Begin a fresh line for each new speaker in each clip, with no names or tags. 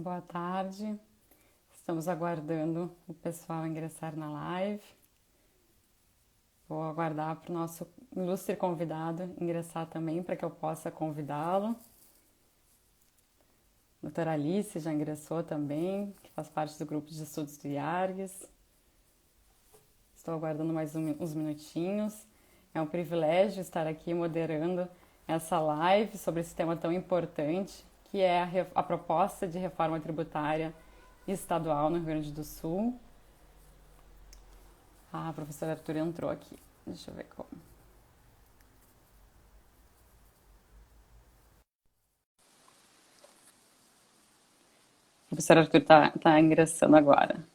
Boa tarde. Estamos aguardando o pessoal ingressar na live. Vou aguardar para o nosso ilustre convidado ingressar também, para que eu possa convidá-lo. Doutora Alice já ingressou também, que faz parte do grupo de estudos do IARGS. Estou aguardando mais uns minutinhos. É um privilégio estar aqui moderando essa live sobre esse tema tão importante, que é a proposta de reforma tributária estadual no Rio Grande do Sul. Ah, o professor Arthur entrou aqui. Deixa eu ver como. O professor Arthur está ingressando agora.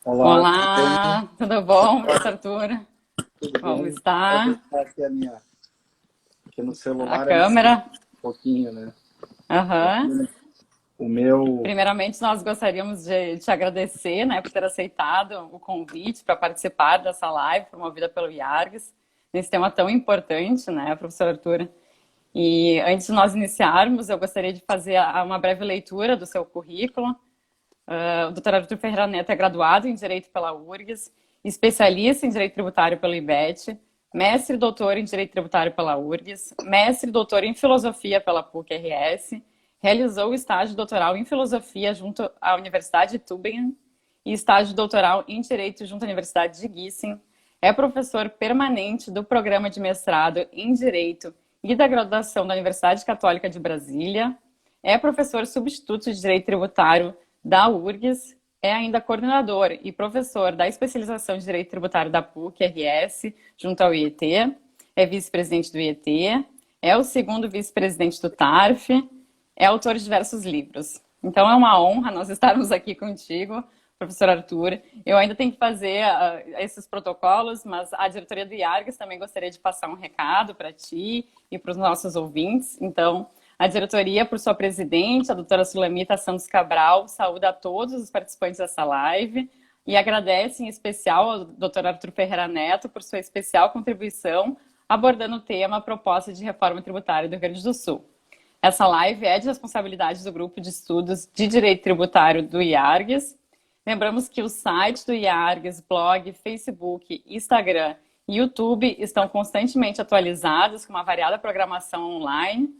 Olá,
Olá, tudo bom, professor Arthur?
tudo
Como
bem?
está?
Vou deixar aqui no
A
celular
câmera?
um pouquinho, né?
Aham.
O meu,
Primeiramente, nós gostaríamos de te agradecer, né, por ter aceitado o convite para participar dessa live promovida pelo IARGS, nesse tema tão importante, né, professor Arthur? E antes de nós iniciarmos, eu gostaria de fazer uma breve leitura do seu currículo. O Dr. Arthur Ferreira Neto é graduado em Direito pela URGS, especialista em Direito Tributário pelo IBET, mestre e doutor em Direito Tributário pela URGS, mestre e doutor em Filosofia pela PUC-RS, realizou estágio doutoral em Filosofia junto à Universidade de Tübingen e estágio doutoral em Direito junto à Universidade de Gießen, é professor permanente do Programa de Mestrado em Direito e da Graduação da Universidade Católica de Brasília, é professor substituto de Direito Tributário da URGS, é ainda coordenador e professor da especialização de Direito Tributário da PUC-RS, junto ao IET, é vice-presidente do IET, é o segundo vice-presidente do TARF, é autor de diversos livros. Então é uma honra nós estarmos aqui contigo, professor Arthur. Eu ainda tenho que fazer esses protocolos, mas a diretoria do IARGS também gostaria de passar um recado para ti e para os nossos ouvintes. Então, a diretoria, por sua presidente, a doutora Sulamita Santos Cabral, saúda a todos os participantes dessa live e agradece em especial ao doutor Arthur Ferreira Neto por sua especial contribuição abordando o tema Proposta de Reforma Tributária do Rio Grande do Sul. Essa live é de responsabilidade do Grupo de Estudos de Direito Tributário do IARGS. Lembramos que o site do IARGS, blog, Facebook, Instagram e YouTube estão constantemente atualizados com uma variada programação online.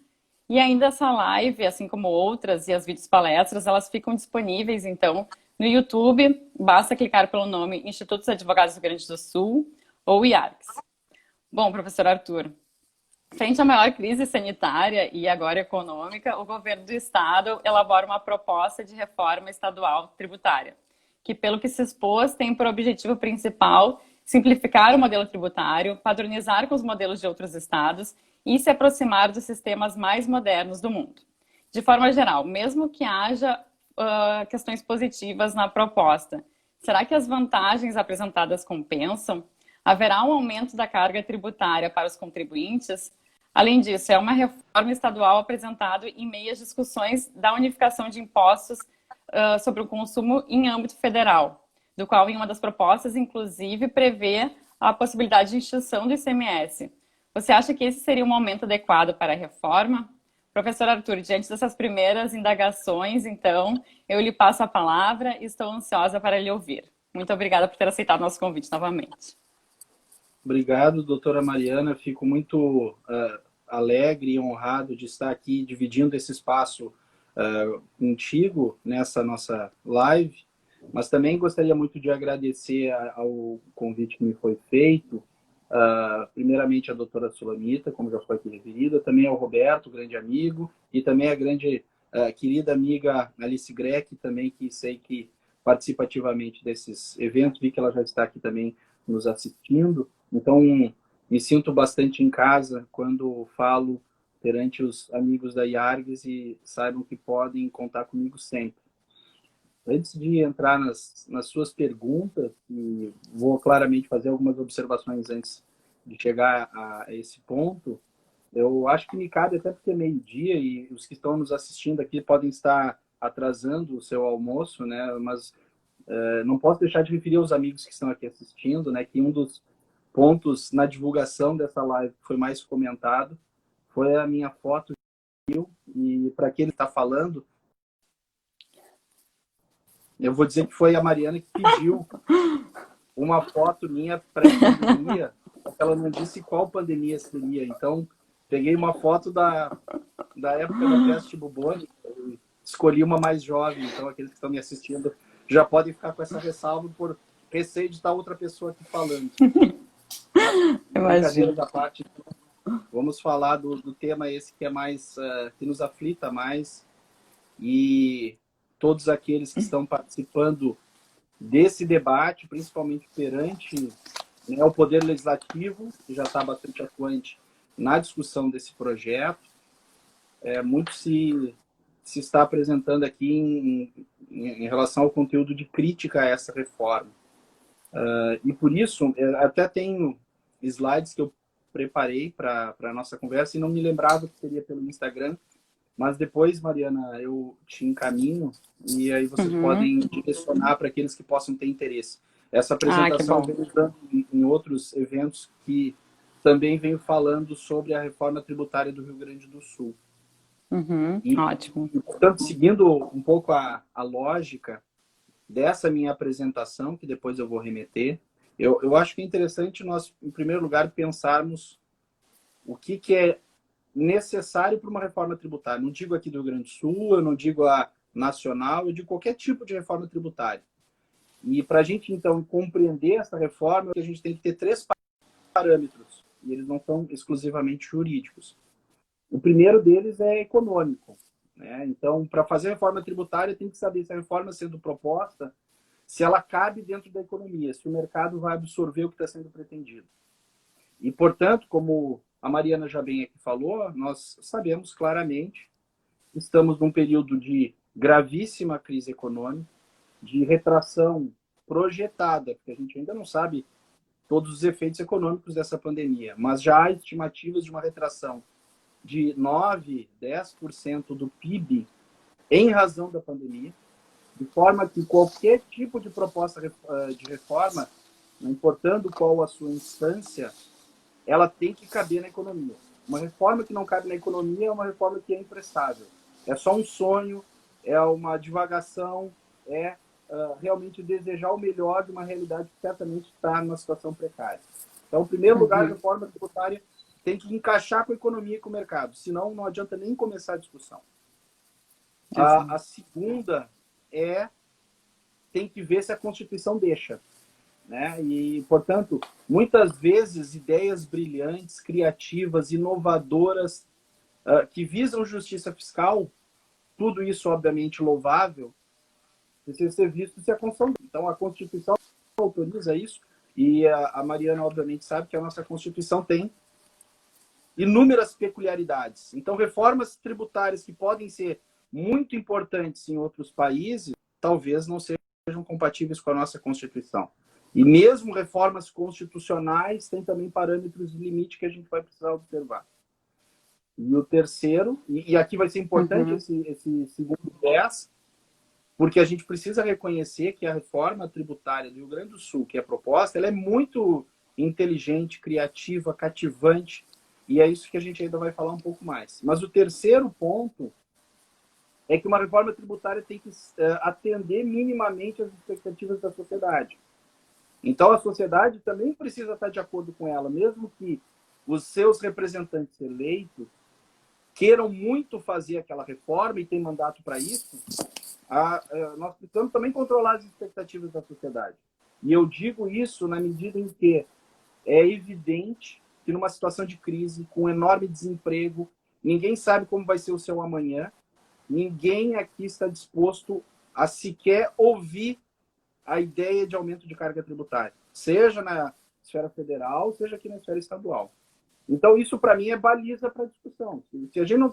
E ainda essa live, assim como outras e as vídeos palestras, elas ficam disponíveis, então, no YouTube. Basta clicar pelo nome Instituto dos Advogados do Rio Grande do Sul ou IARGS. Bom, professor Arthur, frente à maior crise sanitária e agora econômica, o governo do estado elabora uma proposta de reforma estadual tributária, que, pelo que se expôs, tem por objetivo principal simplificar o modelo tributário, padronizar com os modelos de outros estados e se aproximar dos sistemas mais modernos do mundo. De forma geral, mesmo que haja questões positivas na proposta, será que as vantagens apresentadas compensam? Haverá um aumento da carga tributária para os contribuintes? Além disso, é uma reforma estadual apresentada em meio às discussões da unificação de impostos sobre o consumo em âmbito federal, do qual, em uma das propostas, inclusive, prevê a possibilidade de extinção do ICMS. Você acha que esse seria um momento adequado para a reforma? Professor Arthur, diante dessas primeiras indagações, então, eu lhe passo a palavra e estou ansiosa para lhe ouvir. Muito obrigada por ter aceitado nosso convite novamente.
Obrigado, doutora Mariana. Fico muito alegre e honrado de estar aqui dividindo esse espaço contigo nessa nossa live, mas também gostaria muito de agradecer ao convite que me foi feito, primeiramente a doutora Sulamita, como já foi aqui referida, também ao Roberto, grande amigo, e também a grande querida amiga Alice Greck, também, que sei que participa ativamente desses eventos, vi que ela já está aqui também nos assistindo. Então, me sinto bastante em casa quando falo perante os amigos da IARGS e saibam que podem contar comigo sempre. Antes de entrar nas suas perguntas, e vou claramente fazer algumas observações antes de chegar a esse ponto, eu acho que me cabe, até porque é meio-dia e os que estão nos assistindo aqui podem estar atrasando o seu almoço, né? Mas não posso deixar de referir aos amigos que estão aqui assistindo, né, que um dos pontos na divulgação dessa live que foi mais comentado foi a minha foto e para quem ele está falando, eu vou dizer que foi a Mariana que pediu uma foto minha pré-pandemia, ela não disse qual pandemia seria. Então, peguei uma foto da época da peste bubônica, escolhi uma mais jovem, então aqueles que estão me assistindo já podem ficar com essa ressalva por receio de estar outra pessoa aqui falando. Brincadeira da parte, vamos falar do tema esse que é mais, que nos aflita mais, e todos aqueles que estão participando desse debate, principalmente perante, né, o Poder Legislativo, que já está bastante atuante na discussão desse projeto. Muito se está apresentando aqui em relação ao conteúdo de crítica a essa reforma. E por isso, até tenho slides que eu preparei para a nossa conversa e não me lembrava que seria pelo Instagram, mas depois, Mariana, eu te encaminho e aí vocês podem direcionar para aqueles que possam ter interesse. Essa apresentação vem usando em outros eventos que também venho falando sobre a reforma tributária do Rio Grande do Sul.
Ótimo.
E, portanto, seguindo um pouco a lógica dessa minha apresentação, que depois eu vou remeter, eu acho que é interessante nós, em primeiro lugar, pensarmos o que é necessário para uma reforma tributária. Não digo aqui do Rio Grande do Sul, eu não digo a nacional, eu digo qualquer tipo de reforma tributária. E para a gente, então, compreender essa reforma, a gente tem que ter 3 parâmetros, e eles não são exclusivamente jurídicos. O primeiro deles é econômico, né? Então, para fazer a reforma tributária, tem que saber se a reforma sendo proposta, se ela cabe dentro da economia, se o mercado vai absorver o que está sendo pretendido. E, portanto, como a Mariana já bem aqui falou, nós sabemos claramente que estamos num período de gravíssima crise econômica, de retração projetada, porque a gente ainda não sabe todos os efeitos econômicos dessa pandemia, mas já há estimativas de uma retração de 9%, 10% do PIB em razão da pandemia, de forma que qualquer tipo de proposta de reforma, não importando qual a sua instância, ela tem que caber na economia. Uma reforma que não cabe na economia é uma reforma que é imprestável. É só um sonho, é uma divagação, realmente desejar o melhor de uma realidade que certamente está numa situação precária. Então, em primeiro lugar, a reforma tributária tem que encaixar com a economia e com o mercado, senão não adianta nem começar a discussão. A segunda tem que ver se a Constituição deixa, né? E, portanto, muitas vezes ideias brilhantes, criativas, inovadoras, que visam justiça fiscal, tudo isso obviamente louvável, precisa ser visto se a Constituição... Então, a Constituição autoriza isso, e a Mariana obviamente sabe que a nossa Constituição tem inúmeras peculiaridades. Então, reformas tributárias que podem ser muito importantes em outros países, talvez não sejam compatíveis com a nossa Constituição. E mesmo reformas constitucionais têm também parâmetros de limite que a gente vai precisar observar. E o terceiro, e aqui vai ser importante esse segundo viés, porque a gente precisa reconhecer que a reforma tributária do Rio Grande do Sul, que é proposta, ela é muito inteligente, criativa, cativante, e é isso que a gente ainda vai falar um pouco mais. Mas o terceiro ponto é que uma reforma tributária tem que atender minimamente às expectativas da sociedade. Então, a sociedade também precisa estar de acordo com ela, mesmo que os seus representantes eleitos queiram muito fazer aquela reforma e têm mandato para isso, nós precisamos também controlar as expectativas da sociedade. E eu digo isso na medida em que é evidente que numa situação de crise, com enorme desemprego, ninguém sabe como vai ser o seu amanhã, ninguém aqui está disposto a sequer ouvir a ideia de aumento de carga tributária, seja na esfera federal, seja aqui na esfera estadual. Então, isso para mim é baliza para a discussão. Se a gente não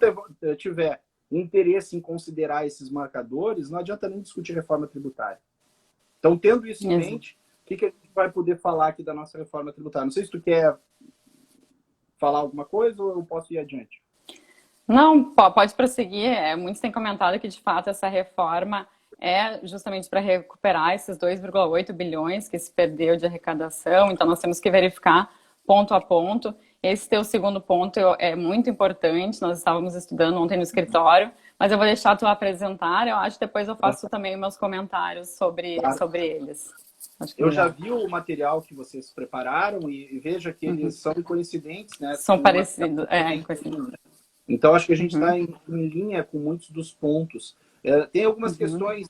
tiver interesse em considerar esses marcadores, não adianta nem discutir reforma tributária. Então, tendo isso em mente, o que a gente vai poder falar aqui da nossa reforma tributária? Não sei se tu quer falar alguma coisa ou eu posso ir adiante.
Não, pode prosseguir. Muitos têm comentado que, de fato, essa reforma é justamente para recuperar esses 2,8 bilhões que se perdeu de arrecadação. Então, nós temos que verificar ponto a ponto. esse teu segundo ponto é muito importante. Nós estávamos estudando ontem no escritório, mas eu vou deixar tu apresentar. Eu acho que depois eu faço também meus comentários
Claro.
sobre eles. Acho que é
Eu já
melhor.
vi o material que vocês prepararam e veja que eles
Uhum.
são coincidentes, né?
São
Com o material
parecidos,
que também
coincidentes.
tem, né? Então, acho que a gente
Uhum.
está em linha com muitos dos pontos. Tem algumas
Uhum.
questões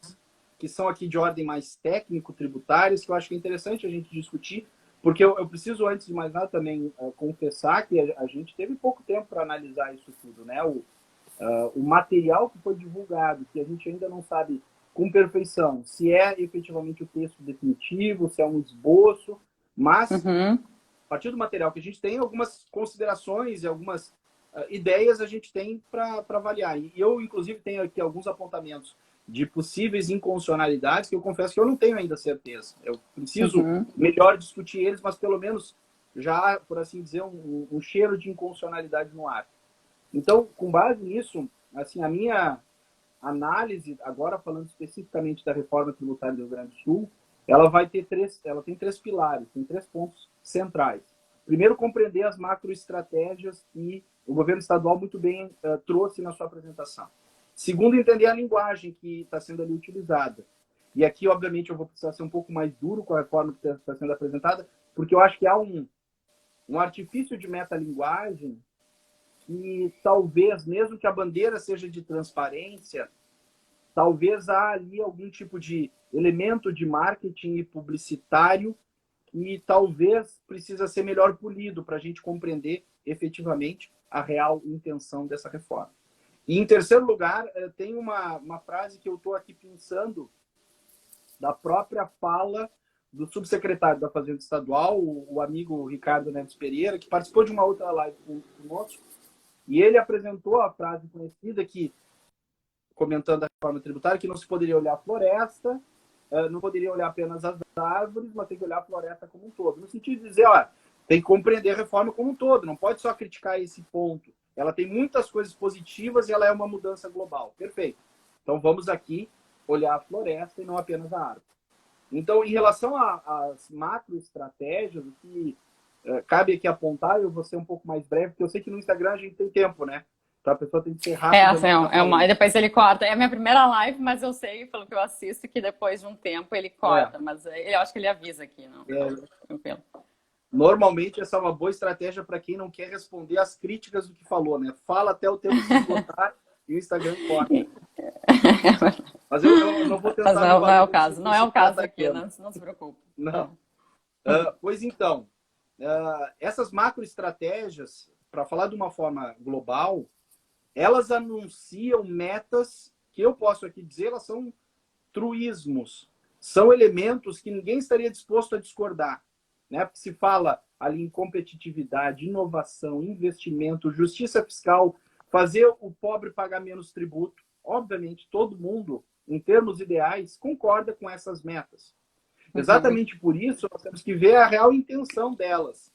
que são aqui de ordem mais técnico-tributárias que eu acho que é interessante a gente discutir, porque eu preciso, antes de mais nada, também confessar que a gente teve pouco tempo para analisar isso tudo, né? O material que foi divulgado, que a gente ainda não sabe com perfeição se é efetivamente o texto definitivo, se é um esboço, mas
Uhum.
a partir do material que a gente tem, algumas considerações e algumas ideias a gente tem para avaliar. E eu, inclusive, tenho aqui alguns apontamentos de possíveis inconstitucionalidades que eu confesso que eu não tenho ainda certeza. Eu preciso
Uhum.
melhor discutir eles, mas pelo menos já, por assim dizer, um cheiro de inconstitucionalidade no ar. Então, com base nisso, assim, a minha análise, agora falando especificamente da reforma tributária do Rio Grande do Sul, ela tem três pilares, tem três pontos centrais. Primeiro, compreender as macroestratégias que o governo estadual muito bem trouxe na sua apresentação. Segundo, entender a linguagem que está sendo ali utilizada. E aqui, obviamente, eu vou precisar ser um pouco mais duro com a reforma que está sendo apresentada, porque eu acho que há um artifício de metalinguagem que talvez, mesmo que a bandeira seja de transparência, talvez há ali algum tipo de elemento de marketing e publicitário que talvez precisa ser melhor polido para a gente compreender efetivamente a real intenção dessa reforma. E, em terceiro lugar, tem uma frase que eu estou aqui pensando da própria fala do subsecretário da Fazenda Estadual, o amigo Ricardo Neves Pereira, que participou de uma outra live conosco, e ele apresentou a frase conhecida que, comentando a reforma tributária, que não se poderia olhar a floresta, não poderia olhar apenas as árvores, mas tem que olhar a floresta como um todo. No sentido de dizer, olha, tem que compreender a reforma como um todo, não pode só criticar esse ponto. Ela tem muitas coisas positivas e ela é uma mudança global. Perfeito. Então vamos aqui olhar a floresta e não apenas a árvore. Então, em relação às macroestratégias, o que cabe aqui apontar, eu vou ser um pouco mais breve, porque eu sei que no Instagram a gente tem tempo, né? Então a pessoa tem que ser rápida
Assim,
no que está
e
falando.
depois ele corta. É a minha primeira live, mas eu sei, pelo que eu assisto, que depois de um tempo ele
É,
corta. Mas eu acho que ele avisa aqui, não?
é,
Tranquilo.
normalmente essa é uma boa estratégia para quem não quer responder às críticas do que falou, né? Fala até o tempo se esgotar e o Instagram corta. Mas eu não vou
Mas
tentar me
não é
valer
o caso. Não é
desse
o caso aqui,
estratagema.
não se preocupe.
Não. Pois então, essas macroestratégias, para falar de uma forma global, elas anunciam metas que eu posso aqui dizer, elas são truísmos. São elementos que ninguém estaria disposto a discordar. Né? Porque se fala ali em competitividade, inovação, investimento, justiça fiscal, fazer o pobre pagar menos tributo. Obviamente, todo mundo, em termos ideais, concorda com essas metas.
Uhum.
Exatamente por isso, nós temos que ver a real intenção delas.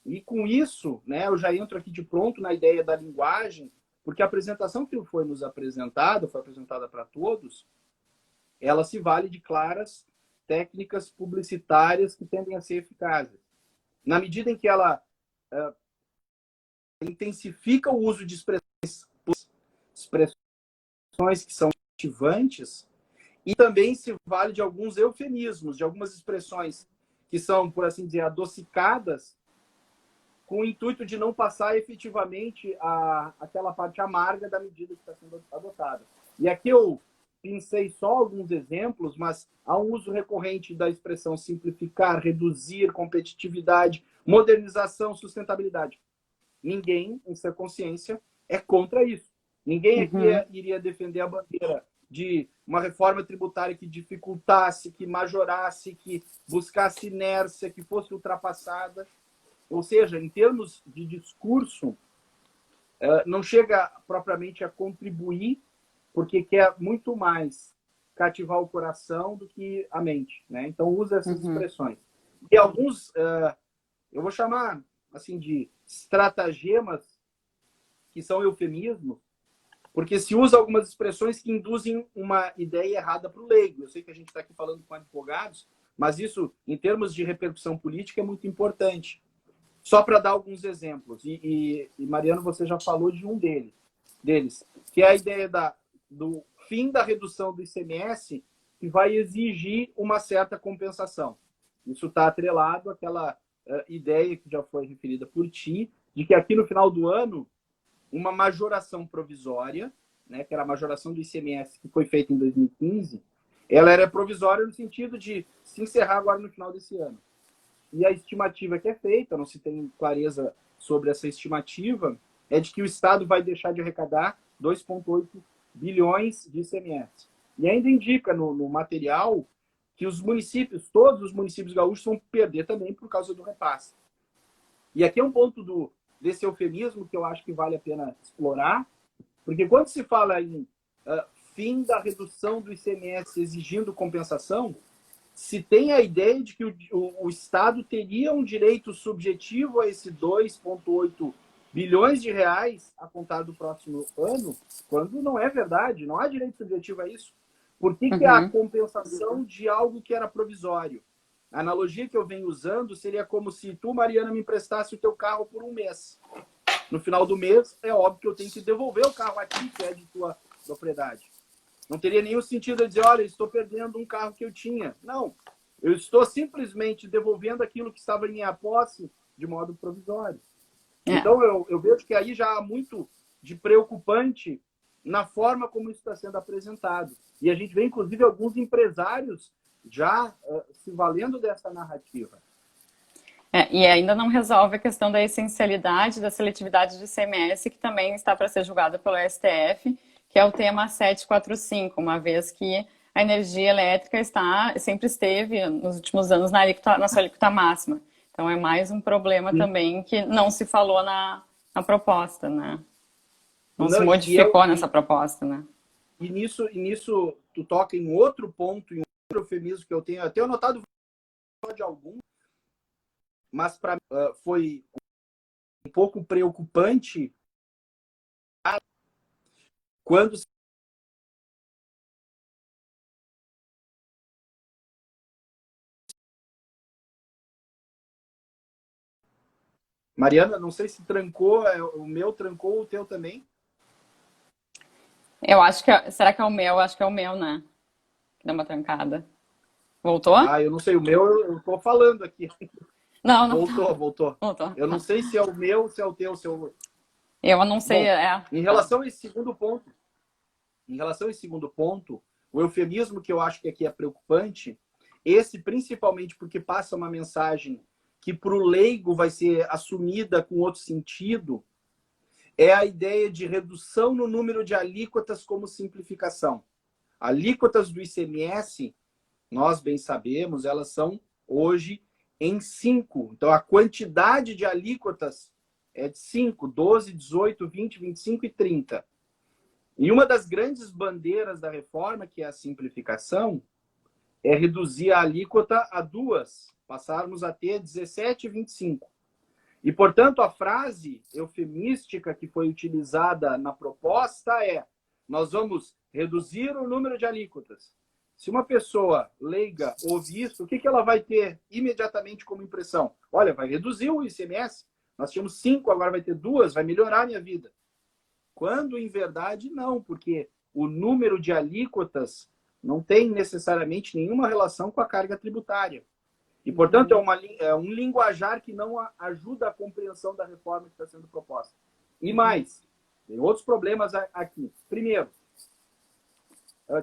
E com isso, né, eu já entro aqui de pronto na ideia da linguagem, porque a apresentação que foi nos apresentada, foi apresentada para todos, ela se vale de claras técnicas publicitárias que tendem a ser eficazes. Na medida em que ela intensifica o uso de expressões que são ativantes e também se vale de alguns eufemismos, de algumas expressões que são, por assim dizer, adocicadas com o intuito de não passar efetivamente aquela parte amarga da medida que está sendo adotada. E aqui eu pensei só alguns exemplos, mas há um uso recorrente da expressão simplificar, reduzir, competitividade, modernização, sustentabilidade. Ninguém, em sua consciência, é contra isso. Ninguém aqui
Uhum.
iria defender a bandeira de uma reforma tributária que dificultasse, que majorasse, que buscasse inércia, que fosse ultrapassada. Ou seja, em termos de discurso, não chega propriamente a contribuir, porque quer muito mais cativar o coração do que a mente. Né? Então, usa essas
Uhum.
expressões. E alguns, eu vou chamar assim de estratagemas, que são eufemismos, porque se usa algumas expressões que induzem uma ideia errada para o leigo. Eu sei que a gente está aqui falando com advogados, mas isso, em termos de repercussão política, é muito importante. Só para dar alguns exemplos, e Mariano, você já falou de um deles, que é a ideia do fim da redução do ICMS, que vai exigir uma certa compensação. Isso está atrelado àquela ideia que já foi referida por ti, de que aqui no final do ano, uma majoração provisória, né, que era a majoração do ICMS que foi feita em 2015, ela era provisória no sentido de se encerrar agora no final desse ano. E a estimativa que é feita, não se tem clareza sobre essa estimativa, é de que o Estado vai deixar de arrecadar 2,8 bilhões de ICMS. E ainda indica no material que os municípios, todos os municípios gaúchos vão perder também por causa do repasse. E aqui é um ponto desse eufemismo que eu acho que vale a pena explorar, porque quando se fala em fim da redução do ICMS exigindo compensação, se tem a ideia de que o Estado teria um direito subjetivo a esse 2,8 bilhões de reais a contar do próximo ano, quando não é verdade, não há direito subjetivo a isso. Por que há a compensação de algo que era provisório? A analogia que eu venho usando seria como se tu, Mariana, me emprestasse o teu carro por um mês. No final do mês, é óbvio que eu tenho que devolver o carro a ti, que é de tua propriedade. Não teria nenhum sentido eu dizer, olha, estou perdendo um carro que eu tinha. Não, eu estou simplesmente devolvendo aquilo que estava em minha posse de modo provisório. Então, eu vejo que aí já há muito de preocupante na forma como isso está sendo apresentado. E a gente vê, inclusive, alguns empresários já se valendo dessa narrativa.
E ainda não resolve a questão da essencialidade da seletividade de ICMS, que também está para ser julgada pelo STF, que é o tema 745, uma vez que a energia elétrica sempre esteve, nos últimos anos, na sua alíquota máxima. Então, é mais um problema também que não se falou na proposta, né? Não se modificou nessa proposta, né?
E nisso tu toca em outro ponto, em outro eufemismo que eu tenho até anotado de algum, mas para foi um pouco preocupante quando Mariana, não sei se trancou, o meu trancou, o teu também?
Eu acho que será que é o meu? Acho que é o meu, né? Que deu uma trancada. Voltou?
Eu não sei, o meu eu tô falando aqui.
Não.
Voltou. Eu não sei se é o meu, se é o teu, se é o...
Eu não sei,
Bom, em relação a esse segundo ponto, o eufemismo que eu acho que aqui é preocupante, esse principalmente porque passa uma mensagem que para o leigo vai ser assumida com outro sentido, é a ideia de redução no número de alíquotas como simplificação. Alíquotas do ICMS, nós bem sabemos, elas são hoje em 5. Então, a quantidade de alíquotas é de 5, 12, 18, 20, 25 e 30. E uma das grandes bandeiras da reforma, que é a simplificação, é reduzir a alíquota a 2, passarmos a ter 17 e 25. E, portanto, a frase eufemística que foi utilizada na proposta é: nós vamos reduzir o número de alíquotas. Se uma pessoa leiga ouvir isso, o que ela vai ter imediatamente como impressão? Olha, vai reduzir o ICMS. Nós tínhamos 5, agora vai ter 2, vai melhorar a minha vida. Quando, em verdade, não, porque o número de alíquotas não tem necessariamente nenhuma relação com a carga tributária. E, portanto, é um linguajar que não ajuda a compreensão da reforma que está sendo proposta. E mais, tem outros problemas aqui. Primeiro,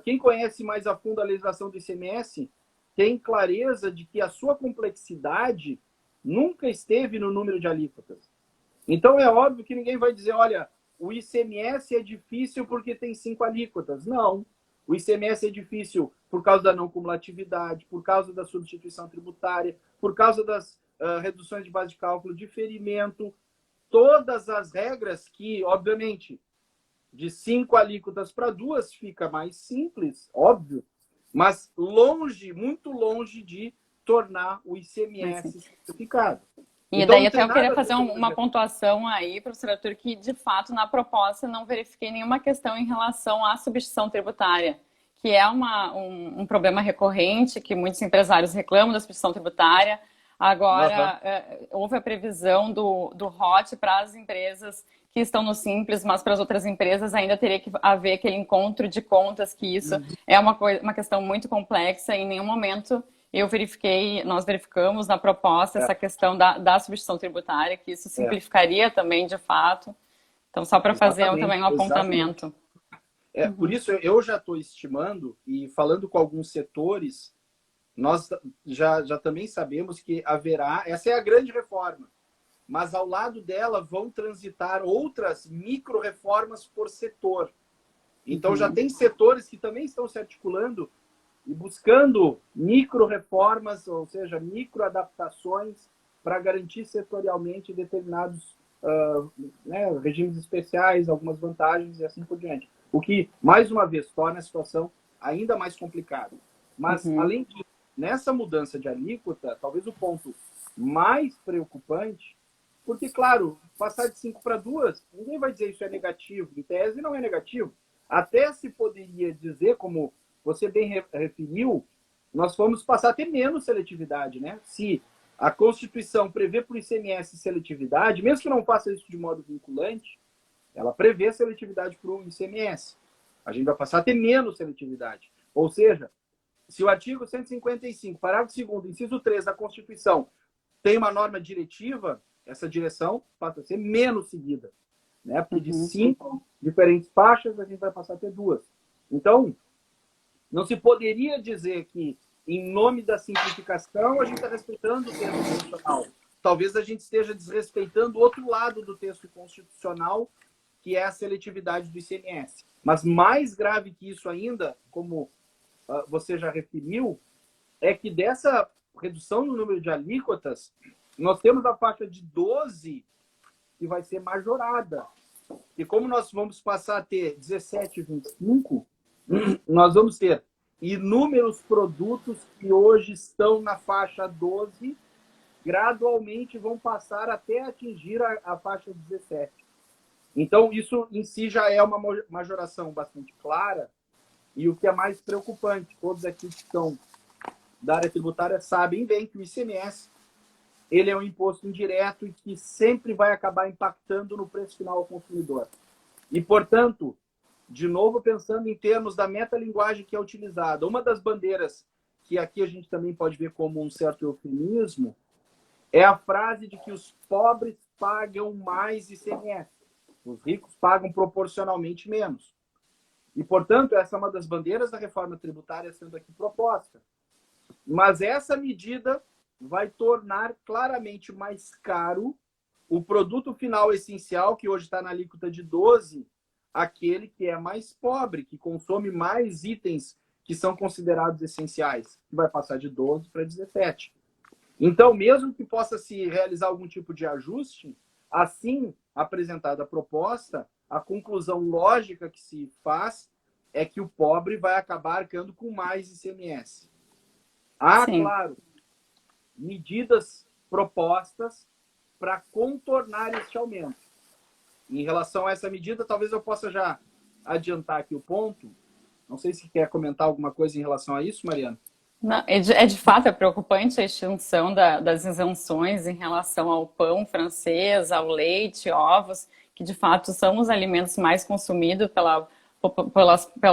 quem conhece mais a fundo a legislação do ICMS tem clareza de que a sua complexidade nunca esteve no número de alíquotas. Então, é óbvio que ninguém vai dizer, olha, o ICMS é difícil porque tem 5 alíquotas. Não. O ICMS é difícil por causa da não cumulatividade, por causa da substituição tributária, por causa das reduções de base de cálculo, diferimento, todas as regras que, obviamente, de 5 alíquotas para 2 fica mais simples, óbvio, mas longe, muito longe de tornar o ICMS simplificado.
E então, daí até eu queria fazer uma pontuação aí, professor Arthur, que de fato na proposta não verifiquei nenhuma questão em relação à substituição tributária, que é um problema recorrente, que muitos empresários reclamam da substituição tributária. Agora, houve a previsão do ROT para as empresas que estão no Simples, mas para as outras empresas ainda teria que haver aquele encontro de contas, que isso é uma questão muito complexa. Em nenhum momento nós verificamos na proposta essa questão da substituição tributária, que isso simplificaria também, de fato. Então, só para fazer também um apontamento.
Por isso, eu já estou estimando, e falando com alguns setores, nós já também sabemos que haverá, essa é a grande reforma, mas ao lado dela vão transitar outras micro-reformas por setor. Então já tem setores que também estão se articulando e buscando micro-reformas, ou seja, micro-adaptações para garantir setorialmente determinados regimes especiais, algumas vantagens e assim por diante. O que, mais uma vez, torna a situação ainda mais complicada. Mas, além disso, nessa mudança de alíquota, talvez o ponto mais preocupante, porque, claro, passar de 5 para 2, ninguém vai dizer isso é negativo. Em tese, não é negativo. Até se poderia dizer, como você bem referiu, nós vamos passar a ter menos seletividade, né? Se a Constituição prevê para o ICMS seletividade, mesmo que não faça isso de modo vinculante, ela prevê seletividade para o ICMS. A gente vai passar a ter menos seletividade. Ou seja, se o artigo 155, parágrafo 2º, inciso 3 da Constituição, tem uma norma diretiva, essa direção passa a ser menos seguida. Né? Porque de 5 diferentes faixas, a gente vai passar a ter 2. Então, não se poderia dizer que, em nome da simplificação, a gente está respeitando o texto constitucional. Talvez a gente esteja desrespeitando o outro lado do texto constitucional, que é a seletividade do ICMS. Mas mais grave que isso ainda, como você já referiu, é que dessa redução no número de alíquotas, nós temos a faixa de 12 que vai ser majorada. E como nós vamos passar a ter 17 e 25, nós vamos ter inúmeros produtos que hoje estão na faixa 12, gradualmente vão passar até atingir a faixa 17. Então, isso em si já é uma majoração bastante clara. E o que é mais preocupante, todos aqui que estão da área tributária sabem bem que o ICMS ele é um imposto indireto e que sempre vai acabar impactando no preço final ao consumidor. E, portanto, de novo, pensando em termos da metalinguagem que é utilizada, uma das bandeiras que aqui a gente também pode ver como um certo eufemismo é a frase de que os pobres pagam mais ICMS. Os ricos pagam proporcionalmente menos. E, portanto, essa é uma das bandeiras da reforma tributária sendo aqui proposta. Mas essa medida vai tornar claramente mais caro o produto final essencial, que hoje está na alíquota de 12, aquele que é mais pobre, que consome mais itens que são considerados essenciais, que vai passar de 12 para 17. Então, mesmo que possa se realizar algum tipo de ajuste, assim apresentada a proposta, a conclusão lógica que se faz é que o pobre vai acabar arcando com mais ICMS. Claro, medidas propostas para contornar este aumento. Em relação a essa medida, talvez eu possa já adiantar aqui o ponto. Não sei se quer comentar alguma coisa em relação a isso, Mariana.
Não, de fato é preocupante a extinção das isenções em relação ao pão francês, ao leite, ovos, que de fato são os alimentos mais consumidos pela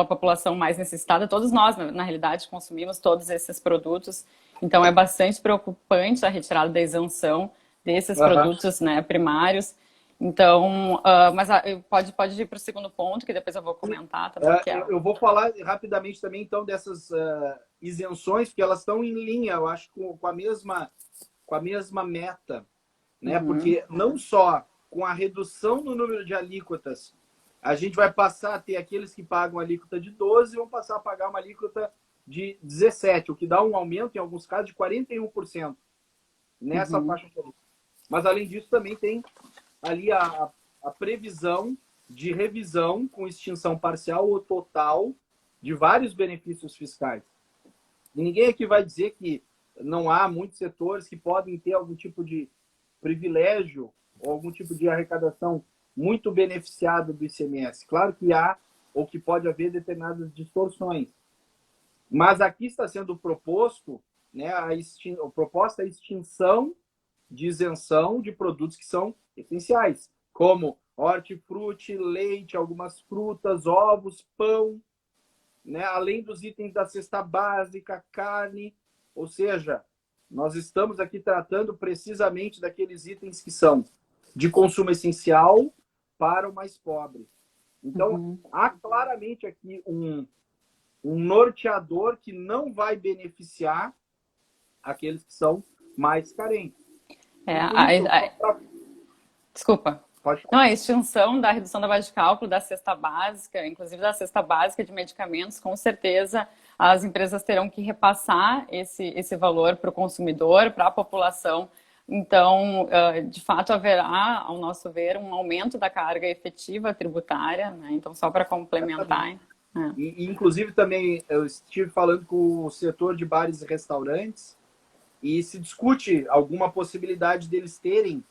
população mais necessitada. Todos nós, na realidade, consumimos todos esses produtos. Então é bastante preocupante a retirada da isenção desses produtos, né, primários. Então, mas pode ir para o segundo ponto, que depois eu vou comentar.
Eu vou falar rapidamente também, então, dessas isenções, porque elas estão em linha, eu acho, com a mesma meta. Né? Porque não só com a redução no número de alíquotas, a gente vai passar a ter aqueles que pagam alíquota de 12 e vão passar a pagar uma alíquota de 17, o que dá um aumento, em alguns casos, de 41% nessa faixa de alíquota. Mas, além disso, também tem ali a previsão de revisão com extinção parcial ou total de vários benefícios fiscais. E ninguém aqui vai dizer que não há muitos setores que podem ter algum tipo de privilégio ou algum tipo de arrecadação muito beneficiada do ICMS. Claro que há ou que pode haver determinadas distorções. Mas aqui está sendo proposto né, a proposta é a extinção de isenção de produtos que são essenciais, como hortifruti, leite, algumas frutas, ovos, pão, né, além dos itens da cesta básica, carne, ou seja, nós estamos aqui tratando precisamente daqueles itens que são de consumo essencial para o mais pobre. Então, há claramente aqui um norteador que não vai beneficiar aqueles que são mais carentes.
Desculpa.
Pode falar.
Não, a extinção da redução da base de cálculo da cesta básica, inclusive da cesta básica de medicamentos, com certeza as empresas terão que repassar esse valor para o consumidor, para a população. Então, de fato, haverá, ao nosso ver, um aumento da carga efetiva tributária, né? Então, só para complementar.
E, inclusive, também eu estive falando com o setor de bares e restaurantes e se discute alguma possibilidade deles terem